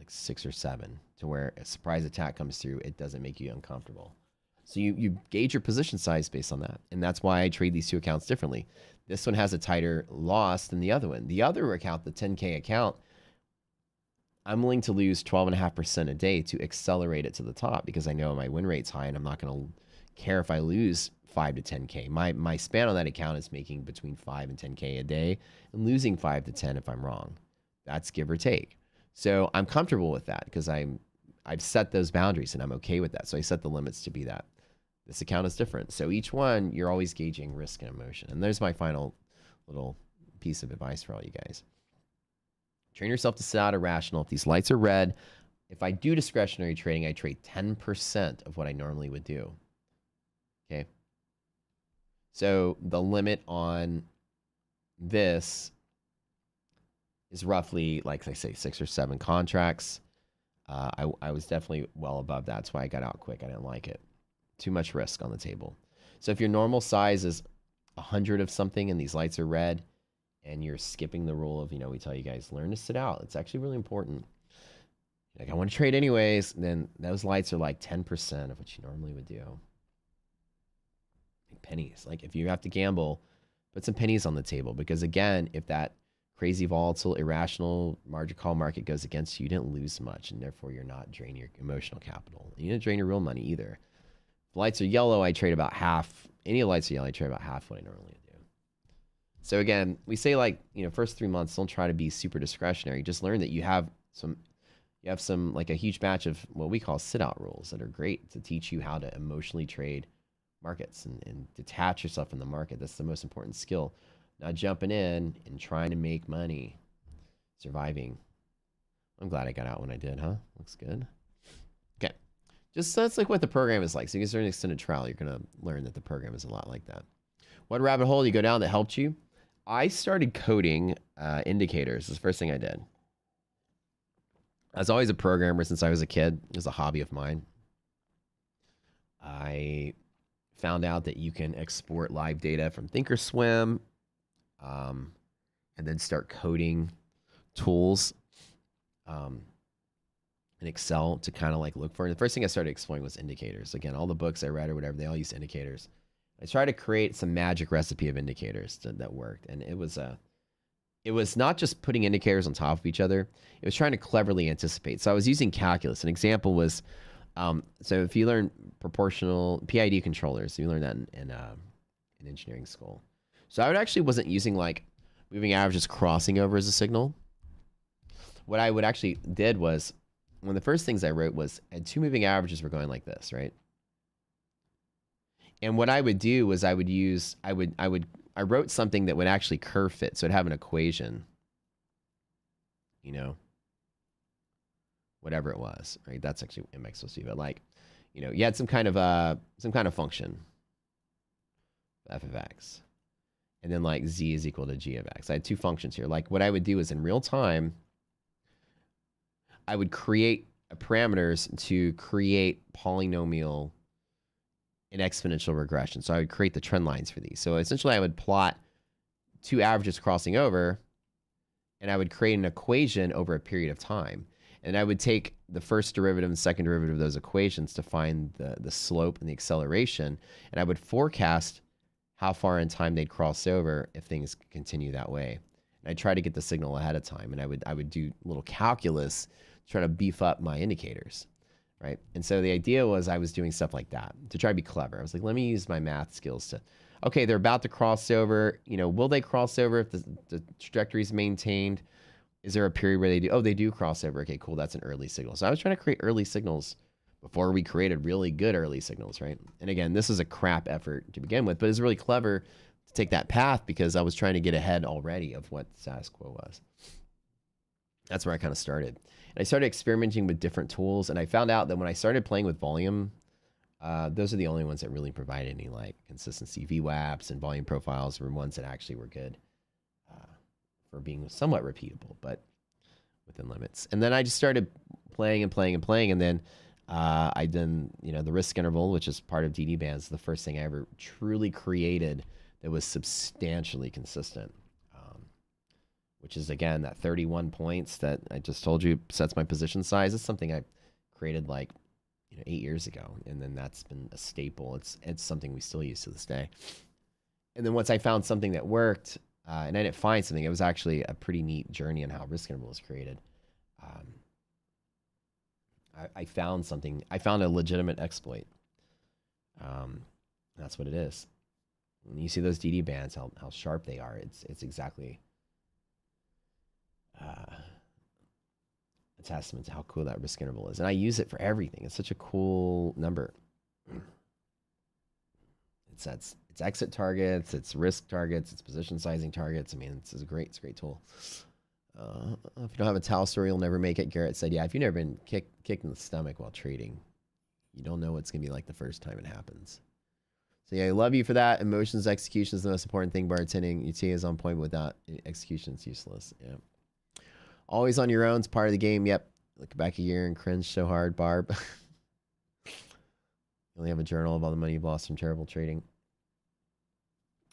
6 or 7 to where a surprise attack comes through. It doesn't make you uncomfortable. So you gauge your position size based on that. And that's why I trade these two accounts differently. This one has a tighter loss than the other one. The other account, the 10K account, I'm willing to lose 12.5% a day to accelerate it to the top because I know my win rate's high and I'm not going to care if I lose 5 to 10K. My span on that account is making between 5 and 10K a day and losing 5 to 10 if I'm wrong. That's give or take. So I'm comfortable with that because I've set those boundaries and I'm okay with that. So I set the limits to be that. This account is different. So each one, you're always gauging risk and emotion. And there's my final little piece of advice for all you guys. Train yourself to sit out irrational. If these lights are red, if I do discretionary trading, I trade 10% of what I normally would do. Okay. So the limit on this is roughly, like I say, 6 or 7 contracts. I was definitely well above that. That's why I got out quick. I didn't like it. Too much risk on the table. So if your normal size is 100 of something and these lights are red and you're skipping the rule of, we tell you guys, learn to sit out. It's actually really important. Like, I want to trade anyways. Then those lights are like 10% of what you normally would do. Like pennies. Like if you have to gamble, put some pennies on the table because again, if that crazy volatile, irrational margin call market goes against you, you didn't lose much and therefore you're not draining your emotional capital. You didn't drain your real money either. If lights are yellow, I trade about half. Any lights are yellow, I trade about half what I normally do. So again, we say like, first 3 months, don't try to be super discretionary. Just learn that you have some like a huge batch of what we call sit out rules that are great to teach you how to emotionally trade markets and detach yourself from the market. That's the most important skill. Not jumping in and trying to make money, surviving. I'm glad I got out when I did, huh? Looks good. Okay. Just that's like what the program is like. So you guys are an extended trial. You're going to learn that the program is a lot like that. What rabbit hole you go down that helped you? I started coding indicators. That's the first thing I did. I was always a programmer since I was a kid. It was a hobby of mine. I found out that you can export live data from Thinkorswim and then start coding tools in Excel to kind of like look for. And the first thing I started exploring was indicators. Again, all the books I read or whatever, they all use indicators. I tried to create some magic recipe of indicators that worked. And it was not just putting indicators on top of each other. It was trying to cleverly anticipate. So I was using calculus. An example was, so if you learn proportional PID controllers, so you learn that in engineering school. So I wasn't using like moving averages crossing over as a signal. What I would actually did was, one of the first things I wrote was, and 2 moving averages were going like this, right? And what I would do was I wrote something that would actually curve fit. So it'd have an equation, whatever it was, right? That's actually MXOC, but like, you had some kind of function, f of x, and then like z is equal to g of x. I had 2 functions here. Like what I would do is in real time, I would create parameters to create polynomial and exponential regression. So I would create the trend lines for these. So essentially I would plot 2 averages crossing over and I would create an equation over a period of time. And I would take the first derivative and second derivative of those equations to find the slope and the acceleration. And I would forecast how far in time they'd cross over if things continue that way. And I try to get the signal ahead of time. And I would do a little calculus to try to beef up my indicators, right? And so the idea was I was doing stuff like that to try to be clever. I was like, let me use my math skills to, okay, they're about to cross over. You know, will they cross over if the trajectory is maintained? Is there a period where they do? Oh, they do cross over. Okay, cool. That's an early signal. So I was trying to create early signals before we created really good early signals, right? And again, this is a crap effort to begin with, but it's really clever to take that path because I was trying to get ahead already of what status quo was. That's where I kind of started. And I started experimenting with different tools, and I found out that when I started playing with volume, those are the only ones that really provide any like consistency. VWAPs and volume profiles were ones that actually were good for being somewhat repeatable, but within limits. And then I just started playing and playing and playing, and then I done, you know, the risk interval, which is part of DD bands, the first thing I ever truly created that was substantially consistent, which is, again, that 31 points that I just told you sets my position size. It's something I created like, 8 years ago, and then that's been a staple. It's something we still use to this day. And then once I found something that worked, and I didn't find something, it was actually a pretty neat journey on how risk interval was created. I found something. I found a legitimate exploit. That's what it is. When you see those DD bands, how sharp they are, it's exactly a testament to how cool that risk interval is. And I use it for everything. It's such a cool number. It's exit targets, it's risk targets, it's position sizing targets. I mean, it's a great tool. If you don't have a towel story, you'll never make it. Garrett said, yeah, if you've never been kicked in the stomach while trading, you don't know what it's going to be like the first time it happens. So yeah, I love you for that. Emotions, execution is the most important thing. Bartending, UT is on point, but without execution, it's useless. Yeah. Always on your own. It's part of the game. Yep. Look back a year and cringe so hard, Barb. You only have a journal of all the money you've lost from terrible trading.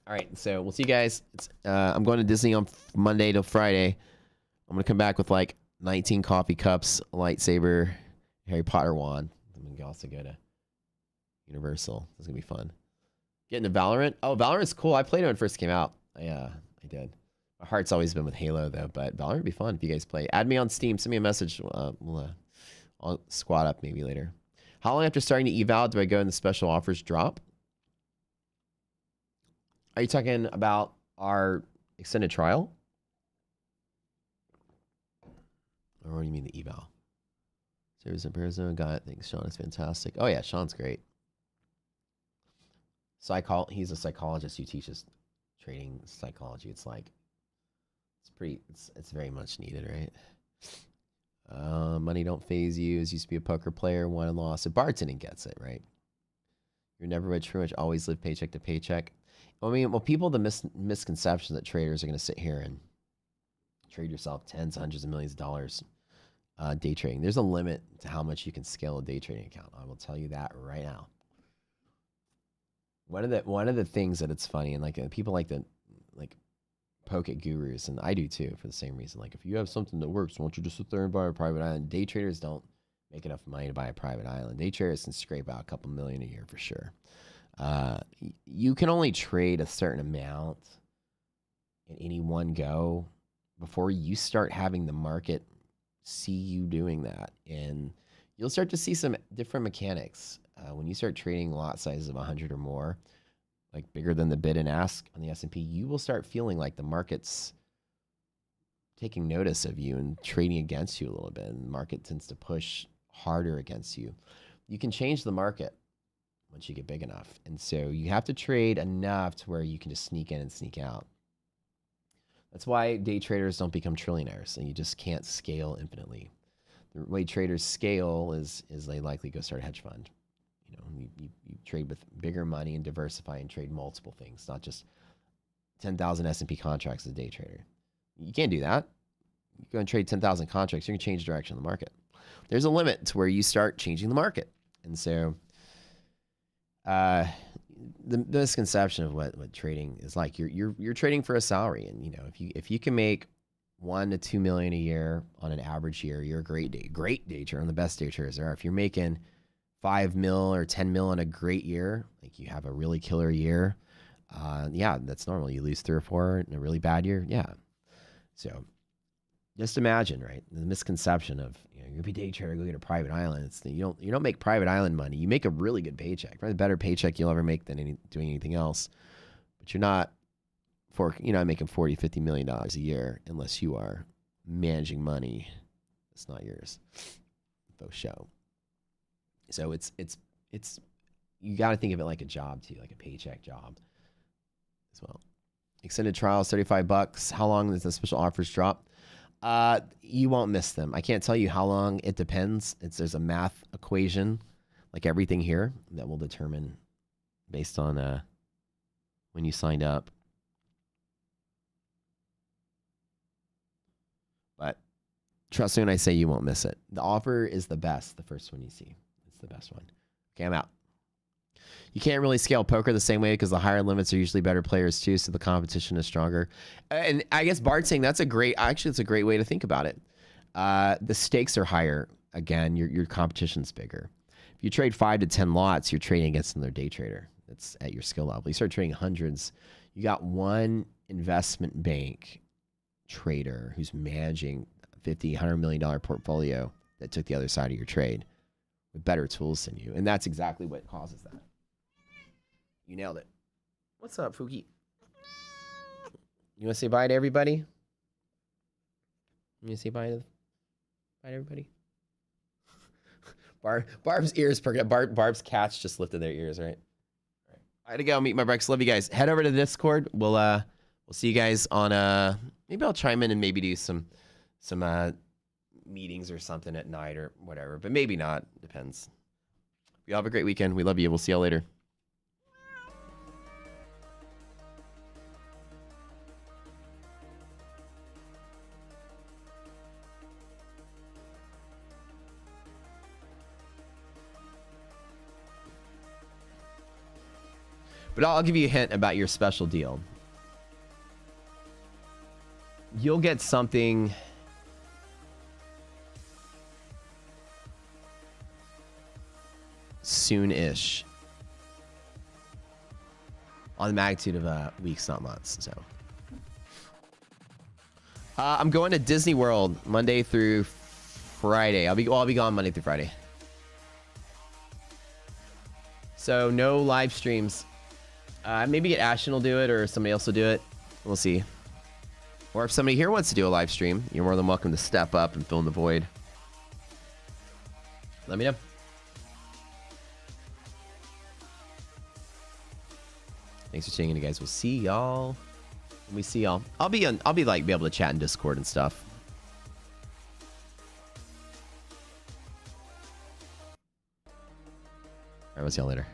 All right, so we'll see you guys. I'm going to Disney on Monday till Friday. I'm going to come back with like 19 coffee cups, a lightsaber, Harry Potter wand. I'm going to also go to Universal. It's going to be fun. Getting to Valorant. Oh, Valorant's cool. I played it when it first came out. I did. My heart's always been with Halo, though, but Valorant would be fun if you guys play. Add me on Steam. Send me a message. I'll squat up maybe later. How long after starting to eval do I go in the special offers drop? Are you talking about our extended trial? Or what do you mean the eval? Service in Arizona, got it. Thanks, Sean. It's fantastic. Oh, yeah, Sean's great. He's a psychologist who teaches trading psychology. It's like, it's very much needed, right? Money don't phase you. As used to be a poker player, won and lost. So bartending gets it, right? You're never rich, pretty much always live paycheck to paycheck. I mean, well, people, the misconception that traders are going to sit here and trade yourself tens, hundreds of millions of dollars day trading. There's a limit to how much you can scale a day trading account. I will tell you that right now. One of the things that it's funny, and like people like to poke at gurus, and I do too for the same reason. Like, if you have something that works, why don't you just sit there and buy a private island? Day traders don't make enough money to buy a private island. Day traders can scrape out a couple million a year for sure. You can only trade a certain amount in any one go before you start having the market see you doing that. And you'll start to see some different mechanics. When you start trading lot sizes of 100 or more, like bigger than the bid and ask on the S&P, you will start feeling like the market's taking notice of you and trading against you a little bit. And the market tends to push harder against you. You can change the market once you get big enough. And so you have to trade enough to where you can just sneak in and sneak out. That's why day traders don't become trillionaires, and you just can't scale infinitely. The way traders scale is they likely go start a hedge fund. You trade with bigger money and diversify and trade multiple things, not just 10,000 S&P contracts as a day trader. You can't do that. You go and trade 10,000 contracts, you're going to change the direction of the market. There's a limit to where you start changing the market. And so the misconception of what trading is like, you're trading for a salary, and if you can make 1 to 2 million a year on an average year, you're a great day trader, on the best day traders there are. If you're making 5 mil or 10 mil in a great year, like you have a really killer year, yeah, that's normal. You lose 3 or 4 in a really bad year, yeah. So just imagine, right? The misconception of, you know, you're gonna be a day trader, go get a private island. It's, you don't make private island money. You make a really good paycheck, probably a better paycheck you'll ever make than doing anything else. But you're not making $40, $50 million a year unless you are managing money that's not yours. Faux show. So it's you got to think of it like a job too, like a paycheck job as well. Extended trials, $35. How long does the special offers drop? You won't miss them. I can't tell you how long. It depends. There's a math equation, like everything here, that will determine based on when you signed up. But trust me when I say you won't miss it. The offer is the best. The first one you see, it's the best one. Okay, I'm out. You can't really scale poker the same way because the higher limits are usually better players too, so the competition is stronger. And I guess Bart's saying it's a great way to think about it. The stakes are higher. Again, your competition's bigger. If you trade 5 to 10 lots, you're trading against another day trader that's at your skill level. You start trading hundreds, you got one investment bank trader who's managing $50, $100 million portfolio that took the other side of your trade with better tools than you. And that's exactly what causes that. You nailed it. What's up, Fuki? You want to say bye to everybody? You want to say bye to everybody? Barb's ears perked up. Barb's cats just lifted their ears, right? All right. I had to go meet my breakfast. Love you guys. Head over to the Discord. We'll see you guys on maybe I'll chime in and maybe do some meetings or something at night or whatever, but maybe not. Depends. You have a great weekend. We love you. We'll see you later. But I'll give you a hint about your special deal. You'll get something soon-ish on the magnitude of weeks, not months. So I'm going to Disney World Monday through Friday. I'll be gone Monday through Friday. So no live streams. Maybe get Ashton will do it or somebody else will do it. We'll see. Or if somebody here wants to do a live stream, you're more than welcome to step up and fill in the void. Let me know. Thanks for tuning in, guys. We'll see y'all when we see y'all. I'll be able to chat in Discord and stuff. All right, we'll see y'all later.